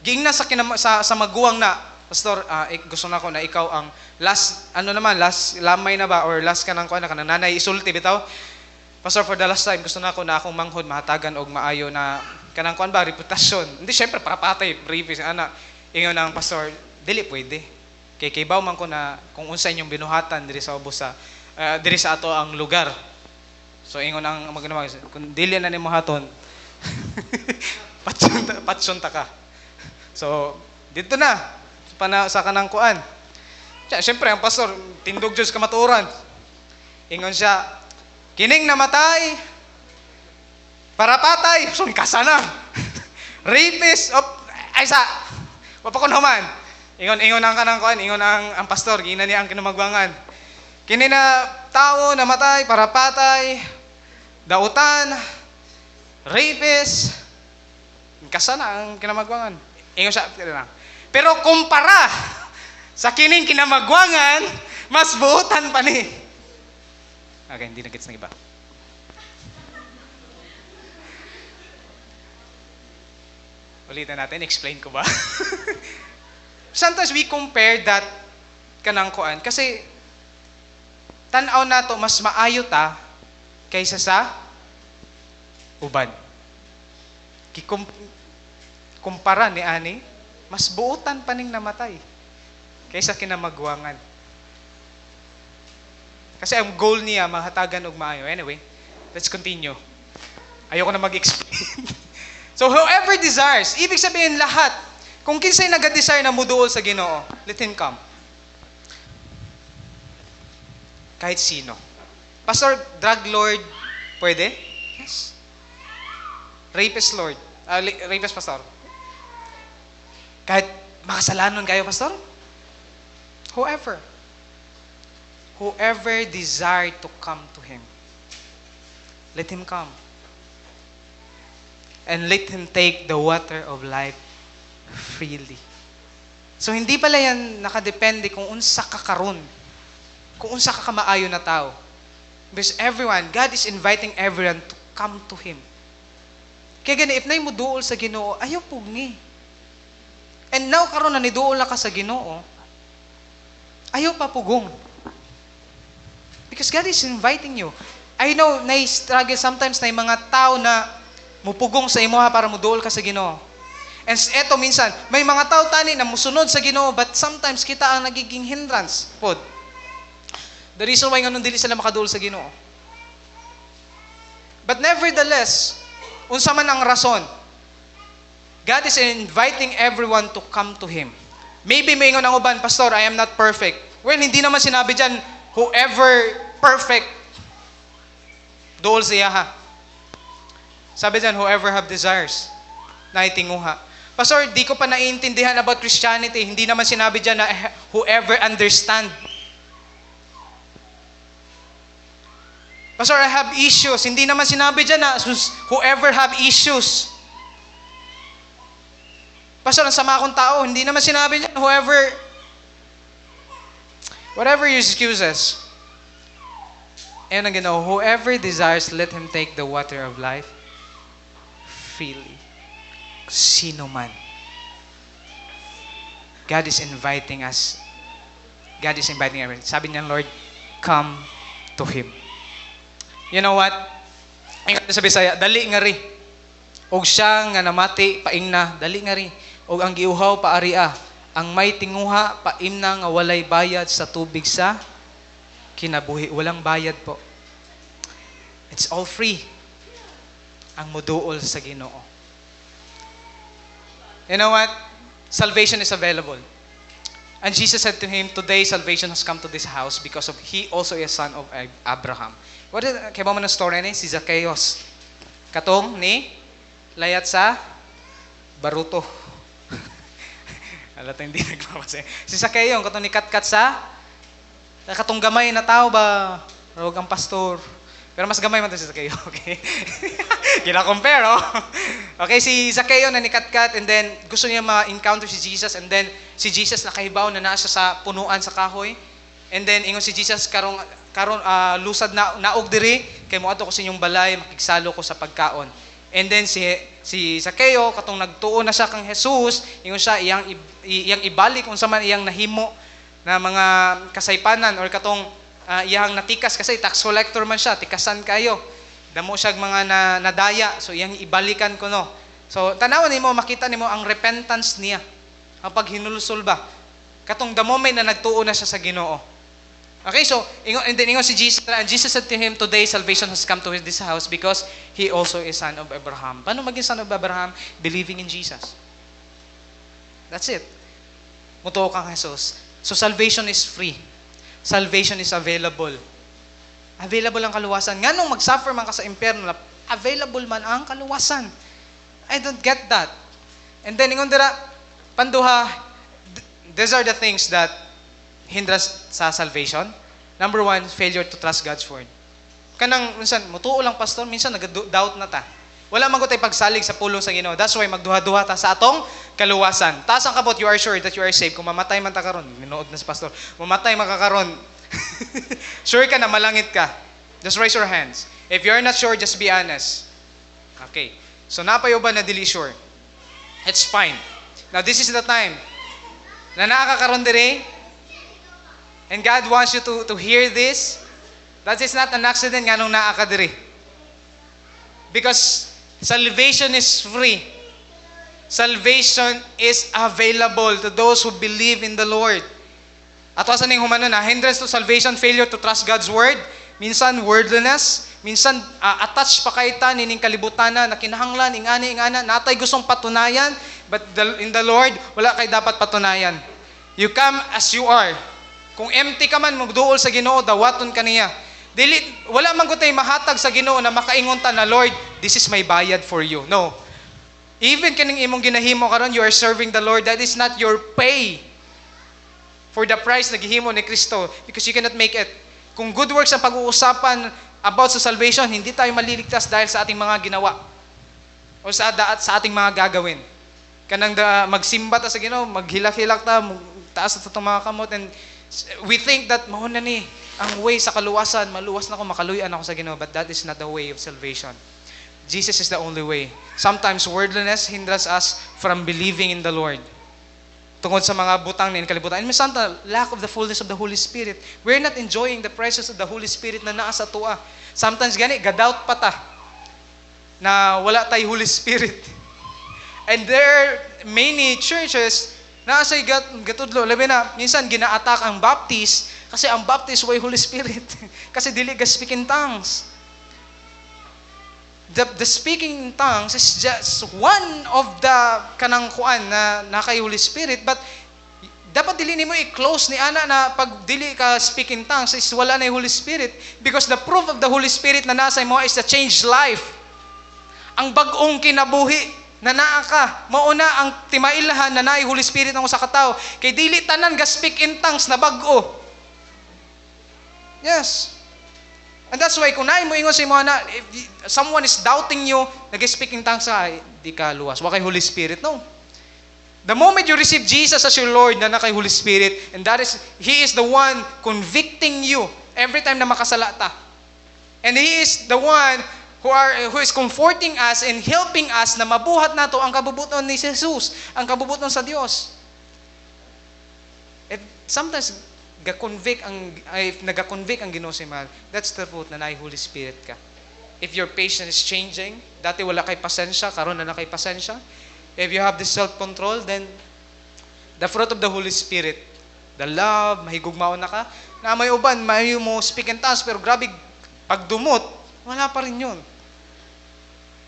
giingna sa maguwang na pastor, gusto na ko na ikaw ang last lamay na ba or last kanang nanay isulti bitaw. Pastor, for the last time gusto na ko na akong manghod mahatagan og maayo na kanang kuan ba reputasyon. Hindi syempre para patay, previous ana. Ingon ang pastor, dili pwede. Kay kibaw man ko na kung unsa inyong binuhatan diri sa ubos sa diri sa ato ang lugar. So ingon ang magnawa kung dili na nimo haton. patsunta ka. So dito na sa kanang kuan. Syempre ang pastor tindog Diyos kamatuoran. Ingon siya, kining namatay para patay, sun kasana. Rapist, ay sa, wapakon human. Ingon ang kanang kuan, ingon ang pastor, gina niya ang kinamagwangan. Kini na tao namatay para patay, dautan, rapist, kasana ang kinamagwangan. Ingon siya, pero kumpara sa kining kinamagwangan, mas buutan pa ni. Okay, hindi na-gets ng iba. Ulitin natin, explain ko ba? Sometimes we compare that kanang kuan kasi tan-aw nato mas maayo ta kaysa sa uban. Kumpara ni ani, mas buutan pa ning namatay kaysa kinamagwangan. Kasi ang goal niya mahatagan og maayo. Anyway, let's continue. Ayoko na mag-explain. So whoever desires, ibig sabihin lahat, kung kinsay nag-desire na muduol sa Ginoo, let him come. Kahit sino. Pastor, drug lord, pwede? Yes. Rapist lord, rapist pastor. Kahit makasalanon kayo, pastor? Whoever desire to come to him, let him come. And let him take the water of life freely. So hindi pala yan nakadepende kung unsa ka karon, kung unsa ka kamaayo na tao. Because everyone, God is inviting everyone to come to him. Kaya gani, if na mo duol sa Ginoo, ayaw pugni. And now karon na niduol na ka sa Ginoo, ayaw pa pugong. Because God is inviting you. I know, na-struggle sometimes na yung mga tao na mupugong sa imo para muduol ka sa Ginoo. And eto minsan, may mga tao tani na musunod sa Ginoo but sometimes kita ang nagiging hindrance. Pod. The reason why ganun dili sila makaduol sa Ginoo. But nevertheless, unsa man ang rason, God is inviting everyone to come to Him. Maybe may ingon ang uban, Pastor, I am not perfect. Well, hindi naman sinabi dyan, whoever perfect, duol siya ha. Sabi dyan, whoever have desires, naitinguha. Pastor, di ko pa naiintindihan about Christianity. Hindi naman sinabi dyan na whoever understand. Pastor, I have issues. Hindi naman sinabi dyan na whoever have issues. Pastor, ang sama akong tao. Hindi naman sinabi dyan whatever your excuses. And ang ginawa, whoever desires, let him take the water of life freely. Sino man. God is inviting us. God is inviting everyone. Sabi niya, Lord, come to Him. You know what? Ang sa Bisaya, dali nga ri. Og siya nga namati, paingna, dali nga ri. Og ang giuhaw paaria, ang may tinguha, paimna nga walay bayad sa tubig sa kinabuhi. Walang bayad po. It's all free. Ang muduol sa Ginoo. You know what? Salvation is available. And Jesus said to him, today salvation has come to this house because of he also is a son of Abraham. What is, kaya ba mo ng story ni? Si Zacchaeus. Katong ni layat sa baruto. Halata hindi nagpapansin. Si Zacchaeus, katong nikat-kat sa katong gamay na tao ba? Rawag ang pastor. Pero mas gamay man to si Zacchaeus, okay? Kina-compare, oh. Okay, si Zacchaeus na nikat-kat and then gusto niya ma-encounter si Jesus and then si Jesus nakahibaw na nasa sa punuan sa kahoy. And then ingon si Jesus karon lusad na naog diri kay moadto ko sa inyong balay makigsalo ko sa pagkaon. And then si Zacchaeus katong nagtuo na siya kang Jesus, ingon siya iyang ibalik unsa man iyang nahimo na mga kasaypanan or katong iyang natikas kasi tax collector man siya, tikasan kayo. Damo siya mga nadaya, so iyang ibalikan ko no. So tanawan nimo makita nimo ang repentance niya. Ang paghinulsol ba? Katong the moment na nagtuo na siya sa Ginoo. Okay, so and then ingon si Jesus, and Jesus said to him, "Today salvation has come to this house because he also is son of Abraham." Paano maging son of Abraham? Believing in Jesus. That's it. Mutuo kang Jesus. So salvation is free. Salvation is available. Available ang kaluwasan. Nga nung mag-suffer man ka sa impyerno, available man ang kaluwasan. I don't get that. And then, ingon dira, panduha, these are the things that hinders sa salvation. Number one, failure to trust God's word. Kanang, minsan, mutuo lang pastor, minsan nag-doubt na ta. Wala man ko tayo pagsalig sa pulong sa Ginoo. That's why magduha-duha ta sa atong kaluwasan. Taas ang kabot, you are sure that you are saved. Kung mamatay man ta karon, minuod na si pastor. Mamatay man ka karon. Sure ka na malangit ka. Just raise your hands. If you are not sure, just be honest. Okay. So napayo ba na dili sure? It's fine. Now this is the time na nakakaroon dire. And God wants you to hear this. That is not an accident nga nung naa ka dire. Because salvation is free. Salvation is available to those who believe in the Lord. At wasan ning humano na hindrance to salvation, failure to trust God's word, minsan worldliness, minsan attached pa kay ta nining kalibutan na kinahanglan ingana natay gustong patunayan, but in the Lord wala kay dapat patunayan. You come as you are. Kung empty ka man magduol sa Ginoo, dawaton kaniya. Dili wala man gutay mahatag sa Ginoo na makaingon ta na Lord, this is my bayad for you. No. Even kining imong ginahimo karon, you are serving the Lord. That is not your pay for the price na gihimo ni Kristo, because you cannot make it. Kung good works ang pag-uusapan about sa salvation, hindi tayo maliligtas dahil sa ating mga ginawa o sa ating mga gagawin. Kanang magsimba ta sa Ginoo, maghilak-hilak ta, taas sa mga kamot, and we think that mao na ni ang way sa kaluwasan, maluwas na ako, makaluyan ako sa Ginoo, but that is not the way of salvation. Jesus is the only way. Sometimes worldliness hinders us from believing in the Lord. Tungod sa mga butang na kalibutan. And minsan, lack of the fullness of the Holy Spirit. We're not enjoying the presence of the Holy Spirit na naa sa tuwa. Sometimes gani, gadoubt pa ta na wala tayo Holy Spirit. And there are many churches na asay gatudlo. Labi na, minsan gina-attack ang Baptist kasi ang Baptist way Holy Spirit. Kasi dili ga speak in tongues. The speaking in tongues is just one of the kanang kuan na nakay Holy Spirit, but dapat dili nimo i-close ni ana na pag dili ka speak in tongues is wala na yung Holy Spirit, because the proof of the Holy Spirit na nasa mo is the changed life. Ang bag-ong kinabuhi na naa ka, mao na ang timailhan na naay Holy Spirit ng usa ka tawo. Kay dili tanan ga speak in tongues na bag-o. Yes. And that's why kung naay mo ingon sa imo na if someone is doubting you, nag-speak in tongues ka, di ka luwas. Wa kay Holy Spirit, no. The moment you receive Jesus as your Lord, na kay Holy Spirit, and that is He is the one convicting you every time na makasala ta. And He is the one who is comforting us and helping us na mabuhat nato ang kabubuton ni Jesus, ang kabubuton sa Dios. And sometimes if nag-convict ang Ginoo si Mal, that's the fruit na naay Holy Spirit ka. If your patience is changing, dati wala kay pasensya, karon na kay pasensya. If you have this self-control, then the fruit of the Holy Spirit, the love, mahigugmaon na ka, na may uban, may mo speak in tongues, pero grabe, pagdumot, wala pa rin yun.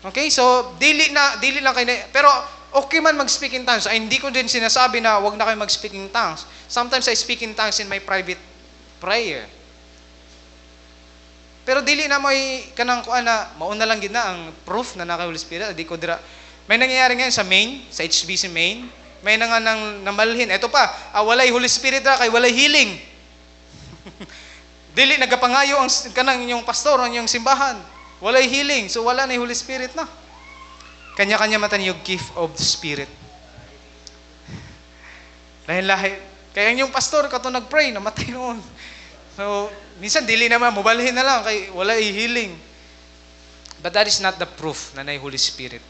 Okay, so, dili lang kayo, pero okay man mag-speak in tongues. Ay, hindi ko din sinasabi na wag na kayo mag-speak in tongues. Sometimes I speak in tongues in my private prayer. Pero dili na mo kanang kuan na mauna lang gid na ang proof na naka Holy Spirit. Di ko dira. May nangyayari ngayon sa Maine, sa HBC Maine. May na nga nang namalhin. Ito pa, walay Holy Spirit ra kay walay healing. Dili nagapangayo ang kanang inyong pastor, ang inyong simbahan. Walay healing, so wala na yung Holy Spirit na. Kanya-kanya matan yung gift of the Spirit. Lahi-lahi. Kaya yung pastor kato nag-pray, namatay noon. So, minsan dili naman, mubalhin na lang kay walay healing. But that is not the proof na may Holy Spirit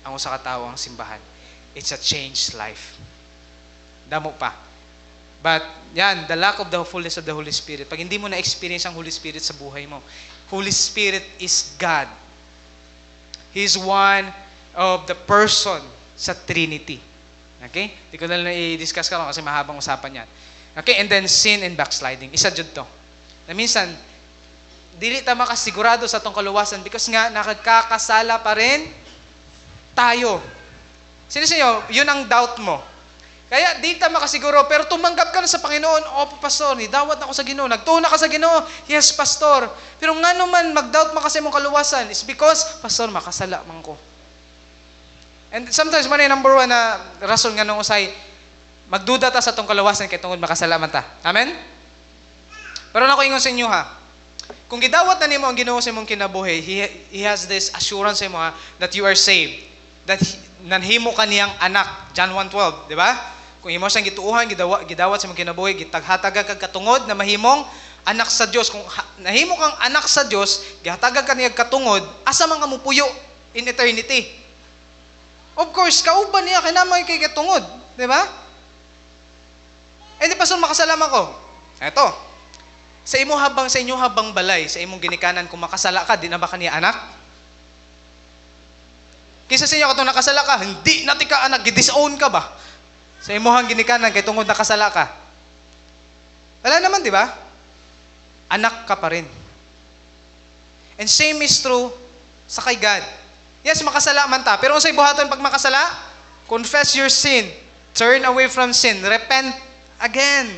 ang usa ka tawo ang simbahan. It's a changed life. Damo pa. But, yan, the lack of the fullness of the Holy Spirit. Pag hindi mo na-experience ang Holy Spirit sa buhay mo, Holy Spirit is God. He is one of the person sa Trinity. Okay? Hindi ko na lang i-discuss ka kasi mahabang usapan yan. Okay? And then, sin and backsliding. Isa dyan to. Na minsan, dili ta makasigurado sa tong kaluwasan because nga, nakagkakasala pa rin tayo. Sino sa inyo, yun ang doubt mo. Kaya di ta makasiguro, pero tumanggap ka na sa Panginoon. O, pastor, dawat ako sa Ginoo. Nagtuo na ka sa Ginoo. Yes, pastor. Pero nga naman, mag-doubt mo kasi mong kaluwasan is because, pastor, makasala man ko. And sometimes, man number one na rason nga nung usay, magduda ta sa tong kaluwasan kay tungod makasala man ta. Amen? Pero na ko ingon sa inyo ha, kung gidawat na nimo ang Ginoo sa imong kinabuhi, He has this assurance sa imo ha, that you are saved. That nanhimo ka niyang anak. John 1:12, di ba? Kung imo siyang gituuhan, gidawat sa imong kinabuhi, gitaghataga kag katungod na mahimong anak sa Dios. Kung nahimo kang anak sa Dios, gihatagag ka niya katungod, asa man ka mupuyo in eternity. Of course, kauban niya kinamay kay katungod, di ba? Eh di pastor makasalaman ko. Eto. Sa inyo habang balay, sa imong ginikanan kung makasala ka, di na ba kaniya anak? Kisa sa inyo katong nakasala ka, hindi natin ka anak, gidisown ka ba? Sa imuhang ginikanan, kay tungod nakasala ka. Wala naman, di ba? Anak ka pa rin. And same is true sa kay God. Yes, makasala man ta. Pero kung sa'y buhaton pag makasala, confess your sin. Turn away from sin. Repent again.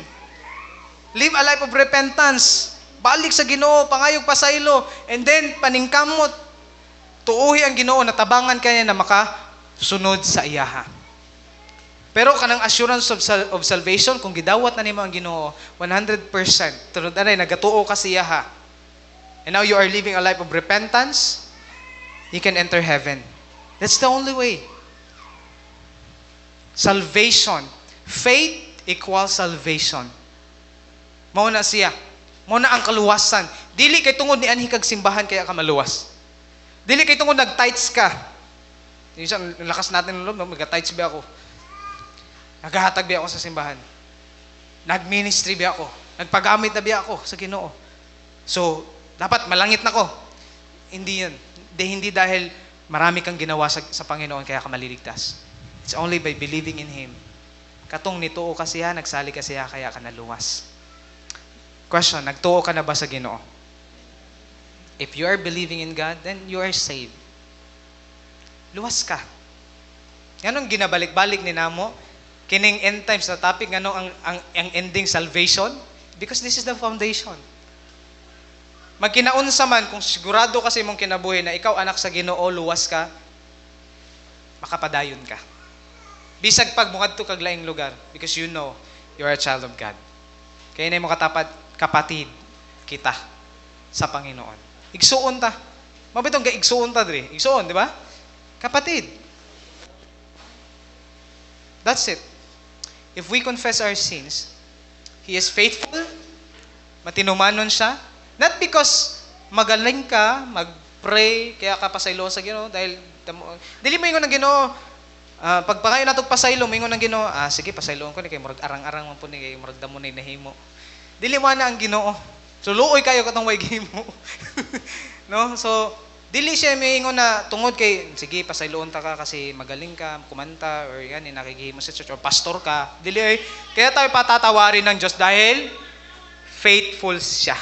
Live a life of repentance. Balik sa Ginoo, pangayog pasaylo. And then, paningkamot. Tuuhi ang Ginoo na tabangan kanya na makasunod sa iyaha. Pero kanang assurance of salvation, kung gidawat na nimo ang Ginoo, 100%. Tunod na nagatuo ka sa iyaha. And now you are living a life of repentance, you can enter heaven. That's the only way. Salvation. Faith equals salvation. Mao na siya. Mao na ang kaluwasan. Dili kay tungod ni anhi kag simbahan kaya ka maluwas. Dili kay tungod nag-tights ka. Yung lakas natin ng loob, mag-tights ba ako? Naghahatag ba ako sa simbahan? Nag-ministry ba ako? Nagpagamit na ba ako sa Ginoo? So, dapat malangit na ko. Hindi yun. Hindi dahil marami kang ginawa sa Panginoon kaya ka maliligtas. It's only by believing in Him. Katong nituo ka siya, nagsali ka siya, kaya ka naluwas. Question, nagtuo ka na ba sa Ginoo? If you are believing in God, then you are saved. Luwas ka. Ganong ginabalik-balik ni namo, kining end times na topic, ganong ang ending salvation? Because this is the foundation. Magkinaunsa man, kung sigurado kasi mong kinabuhi na ikaw anak sa Ginoo, luwas ka, makapadayon ka. Bisag pag mukadto kag laing lugar, because you know you are a child of God. Kaya na mo katapat, kapatid kita sa Panginoon. Igsuon ta. Mabitong igsuon ta diri. Igsuon, di ba? Kapatid. That's it. If we confess our sins, He is faithful, matinumanon siya, not because magaling ka, mag-pray, kaya ka pasaylo sa Ginoo, dahil dili mo ingon ng Ginoo, pagpangayon natog pasaylo, mo ingon ng Ginoo, sige, pasayloon ko ni kay murag arang-arang man po ni kay murag damo ni nahimo. Dili mo na ang Ginoo. So, luoy kayo katong way gimo. No? So, dili siya may ingon na tungod kay, sige, pasayloon ta ka kasi magaling ka, kumanta, or yan, nakikihimo sa church, or pastor ka. Dili ay, kaya tayo patatawarin ng Diyos dahil faithful siya.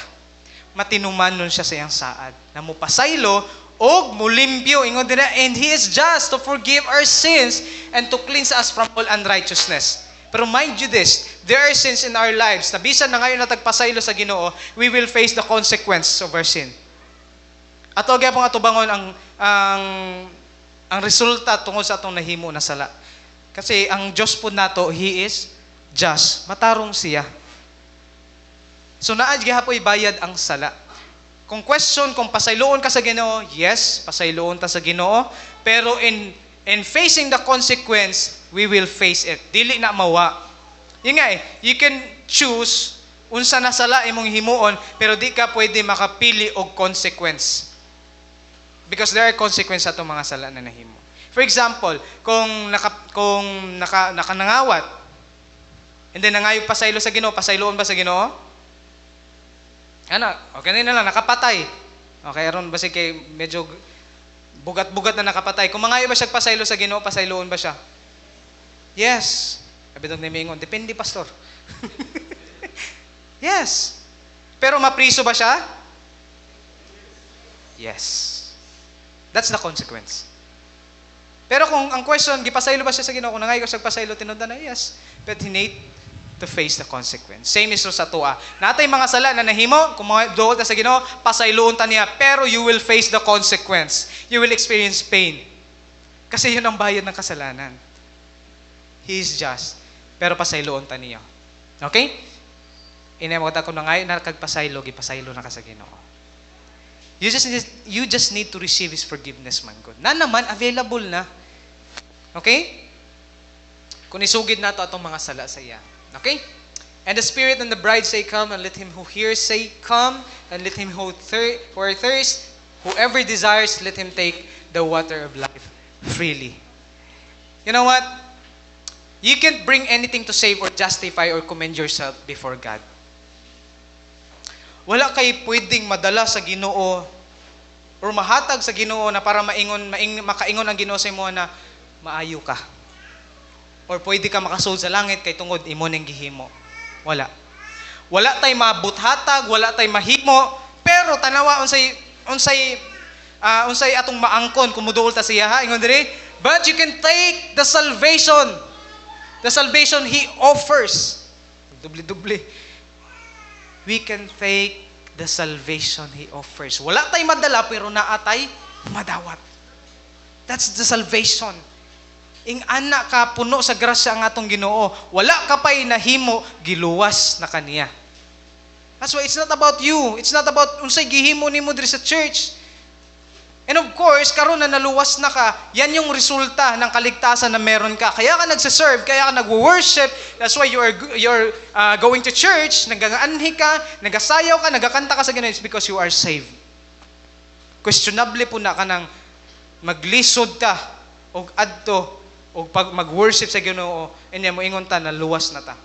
Matinumanon siya sa iyang saad. Na mo pasaylo, og mulimpyo, ingon din na, and He is just to forgive our sins and to cleanse us from all unrighteousness. Pero mind you this, there are sins in our lives na bisan na ngayon na tagpasaylo sa Ginoo, we will face the consequence of our sin. At og gyapon atubangon ang resulta tungod sa atong nahimo na sala. Kasi ang Diyos po nato, He is just. Matarong siya. So naad gihapoy bayad ang sala. Kung question kung pasayloon ka sa Ginoo, yes, pasayloon ta sa Ginoo, pero in facing the consequence, we will face it. Dili na mawa. Yun nga you can choose unsa na sala imong himuon, pero di ka pwede makapili og consequence. Because there are consequences sa itong mga sala na nahimo. For example, kung nakanangawat, and then nangayog pasaylo sa Ginoo, pasayloon ba sa Ginoo? Ano? Okay na lang, nakapatay. Okay, aron ba kay medyo bugat-bugat na nakapatay. Kung mangayo ba siya pasaylo sa Ginoo, pasayloon ba siya? Yes. Sabi ni Mingon, depende pastor. Yes. Pero mapriso ba siya? Yes. That's the consequence. Pero kung ang question, gipasaylo ba siya sa Ginoo? Kung nangayo siya pasaylo, tinundan na, yes. But he need to face the consequence. Same is sa tuwa. Natay mga sala na nahimo, kung mga dool ta sa Ginoo, pasayloon ta niya, pero you will face the consequence. You will experience pain. Kasi yun ang bayad ng kasalanan. He is just. Pero pasayloon ta niya. Okay? Inemo ta kung nangayo na kagpasaylo, gipasaylo na ka sa Ginoo. You just need to receive His forgiveness, man God. Na naman, available na. Okay? Kung isugid na ito atong mga sala sa iya. Okay? And the Spirit and the bride say, come, and let him who hears say, come, and let him who thirst, whoever desires, let him take the water of life freely. You know what? You can't bring anything to save or justify or commend yourself before God. Wala kay pwedeng madala sa Ginoo or mahatag sa Ginoo na para makaingon ang Ginoo sa imo na maayo ka. Or pwede ka makasud sa langit kay tungod imo ning gihimo. Wala. Wala tay mabuthatag, wala tay mahimo, pero tanawa unsay atong maangkon kung muduol ta siya ha ingon diri, but you can take the salvation. The salvation He offers. Dubli-dubli. We can take the salvation He offers. Wala tay madala pero naatay madawat. That's the salvation. Ing anak ka puno sa grasya ang atong Ginoo. Wala ka pa'y nahimo, giluwas na kaniya. That's why it's not about you. It's not about unsay gihimo nimo diri sa church. And of course, karon na naluwas na ka, yan yung resulta ng kaligtasan na meron ka. Kaya ka nagsiserve, kaya ka nagwo-worship. That's why you're going to church, nagaanhi ka, nagasayaw ka, nagakanta ka sa Ginoo. It's because you are saved. Questionable po na ka ng maglisod ka o adto o pag mag-worship sa Ginoo, and yan mo ingon ta na luwas na ta.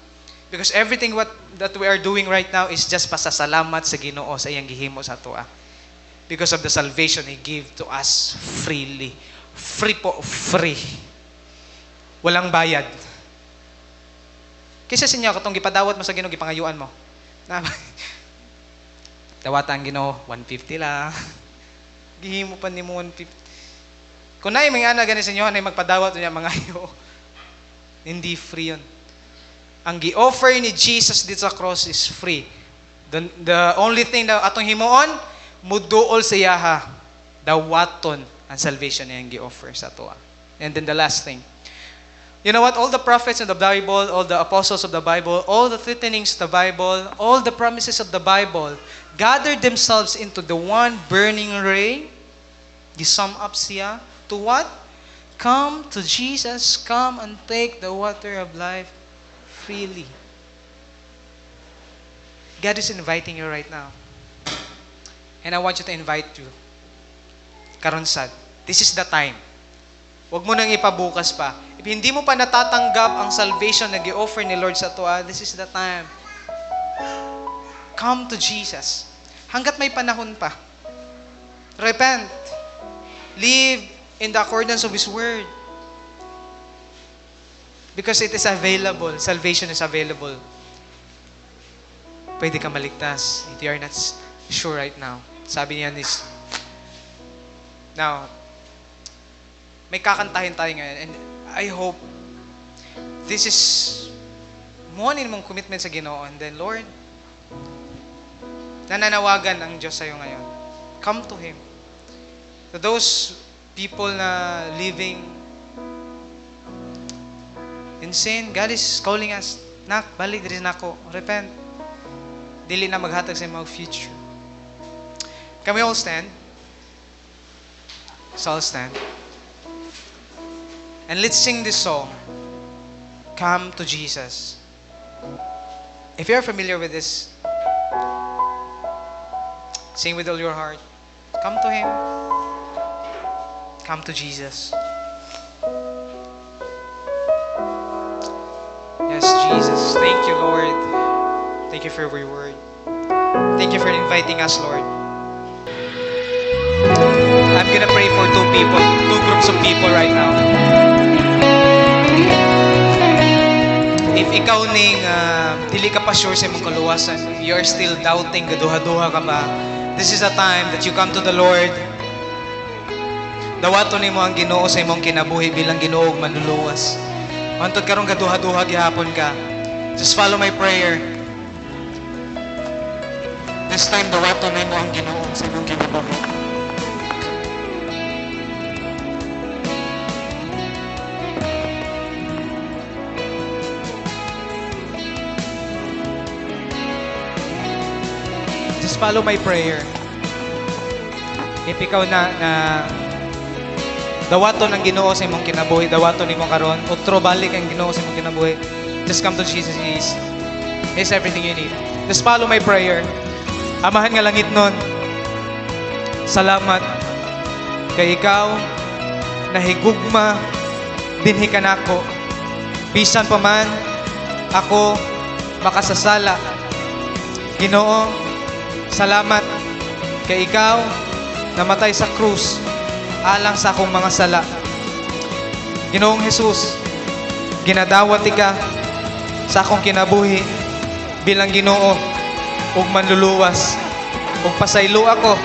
Because everything that we are doing right now is just pasasalamat sa Ginoo sa iyang gihimo sa ato. Because of the salvation He gave to us freely. Free po, free. Walang bayad. Kisa sa inyo, katong gipadawat mo sa Ginoo, gipangayuan mo. Dawatan Ginoo, 150 lang. Gihimo pa ni mo 150. Kung na yung mga anak ganin sa inyo, na magpadawat niya mangayo, hindi free yun. Ang gi-offer ni Jesus dito sa cross is free. The only thing na atong himuon, muduol sa yaha, dawaton ang salvation na yung gi-offer sa toa. And then the last thing. You know what? All the prophets in the Bible, all the apostles of the Bible, all the threatenings of the Bible, all the promises of the Bible, gathered themselves into the one burning ray. Gisum up siya to what? Come to Jesus, come and take the water of life freely. God is inviting you right now. And I want you to invite you. Karon sad. This is the time. Huwag mo nang ipabukas pa. If hindi mo pa natatanggap ang salvation na gi-offer ni Lord sa tuwa, this is the time. Come to Jesus. Hanggat may panahon pa. Repent. Live in the accordance of His Word. Because it is available. Salvation is available. Pwede ka maligtas if you are not sure right now. Sabi niya is, now, may kakantahin tayo ngayon, and I hope this is muhanin mong commitment sa Ginoo, and then, Lord, nananawagan ang Diyos sa'yo ngayon. Come to Him. To those people na living in sin, God is calling us, nak, balik diri nako, repent. Dili na maghatag sa imong future. Can we all stand? So I'll stand. And let's sing this song, Come to Jesus. If you're familiar with this, sing with all your heart. Come to Him. Come to Jesus. Yes, Jesus. Thank you, Lord. Thank you for your word. Thank you for inviting us, Lord. I'm gonna pray for two groups of people right now. If ikaw ning dili ka pa sure sa imong kaluwasan, you are still doubting, gaduha-duha ka ba, this is a time that you come to the Lord. Dawaton nimo ang Ginoo sa imong kinabuhi bilang Ginoo ug manluluwas. Hantod karong gaduha-duha gihapon ka, just follow my prayer. This time, dawaton nimo ang Ginoo sa imong kinabuhi. Just follow my prayer. If ikaw na dawaton ang Ginoo sa imong kinabuhi, dawaton nimo karon, utro balik ang Ginoo sa imong kinabuhi, just come to Jesus. He's everything you need. Just follow my prayer. Amahan nga langit nun, salamat kay ikaw nahigugma dinhi kanako. Bisan pa man ako makasasala. Ginoo, salamat kay ikaw namatay sa krus alang sa akong mga sala. Ginoong Jesus, ginadawat ka sa akong kinabuhi bilang Ginoo ug manluluwas, ug pasaylo ako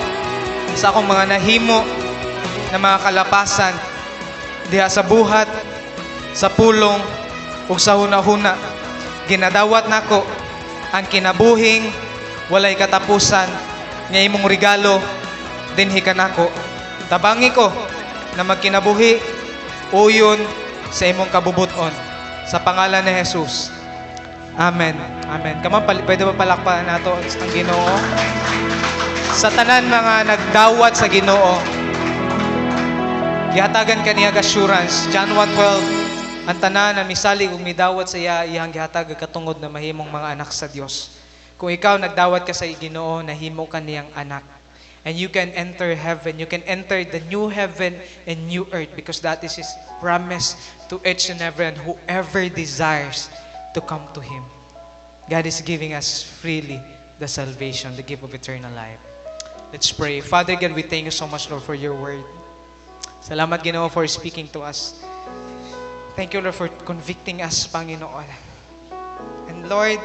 sa akong mga nahimo na mga kalapasan diha sa buhat, sa pulong ug sa hunahuna. Ginadawat nako ang kinabuhing walay katapusan nga imong regalo dinhi kanako. Tabangi ko na magkinabuhi uyon sa imong kabubuton sa pangalan ni Jesus. Amen. Amen. Come on, pwede ba palakpakan nato ang Ginoo? Sa tanan mga nagdawat sa Ginoo, gihatagan kaniya assurance. John 1:12, ang tanan na misalig ug midawat sa iyang gihatag katungod na mahimong mga anak sa Dios. Kung ikaw nagdawat ka sa Ginoo, nahimo ka niyang anak. And you can enter heaven. You can enter the new heaven and new earth because that is His promise to each and every one whoever desires to come to Him. God is giving us freely the salvation, the gift of eternal life. Let's pray. Father God, we thank you so much, Lord, for your word. Salamat, Ginoo, for speaking to us. Thank you, Lord, for convicting us, Panginoon. And Lord,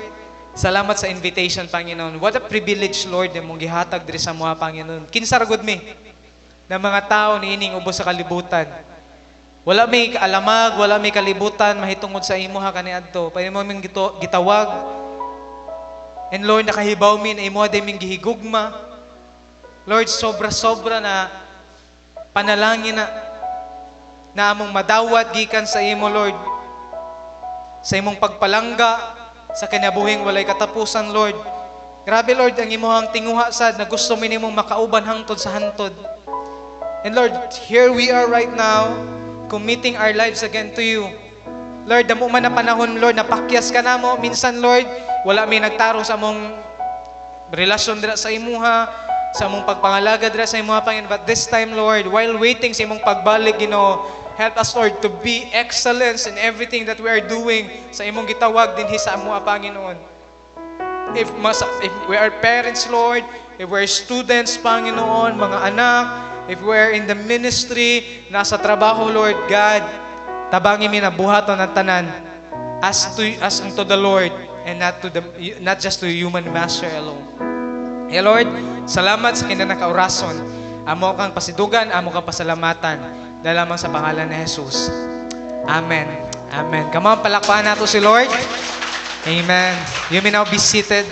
salamat sa invitation, Panginoon. What a privilege, Lord, na mong gihatag diri sa mga, Panginoon. Kinsa ra gud mi na mga tao niining ubos sa kalibutan. Wala may kaalamag, wala may kalibutan, mahitungod sa imo ha kaniadto. Pwede mo ming gitawag. And Lord, nakahibaw mi na imo day ming gihigugma. Lord, sobra-sobra na panalangin na among madawat gikan sa imo, Lord. Sa imong pagpalangga, sa kinabuhing walay katapusan, Lord. Grabe, Lord, ang imuhang tinguha sad na gusto mi nimong makauban hangtod sa hantod. And Lord, here we are right now, committing our lives again to you. Lord, damo man na panahon, Lord, napakyas ka na mo. Minsan, Lord, wala may nagtaro sa among relasyon dira sa imuha, sa among pagpangalaga dira sa imuha, Panginoon. But this time, Lord, while waiting sa imong pagbalik, Ginoo, help us, Lord, to be excellence in everything that we are doing sa imong gitawag dinhi sa amuha, Panginoon. If we are parents, Lord, if we are students, Panginoon, mga anak, if we are in the ministry, nasa trabaho, Lord God, tabangi mi na buhaton ang tanan as unto the Lord and not just to human master alone. Hey Lord, salamat sa kinanakaurason. Amo kang pasidugan, amo kang pasalamatan. Dahil lamang sa pangalan ni Jesus. Amen. Amen. Come on, palakpakan nato si Lord. Amen. You may now be seated.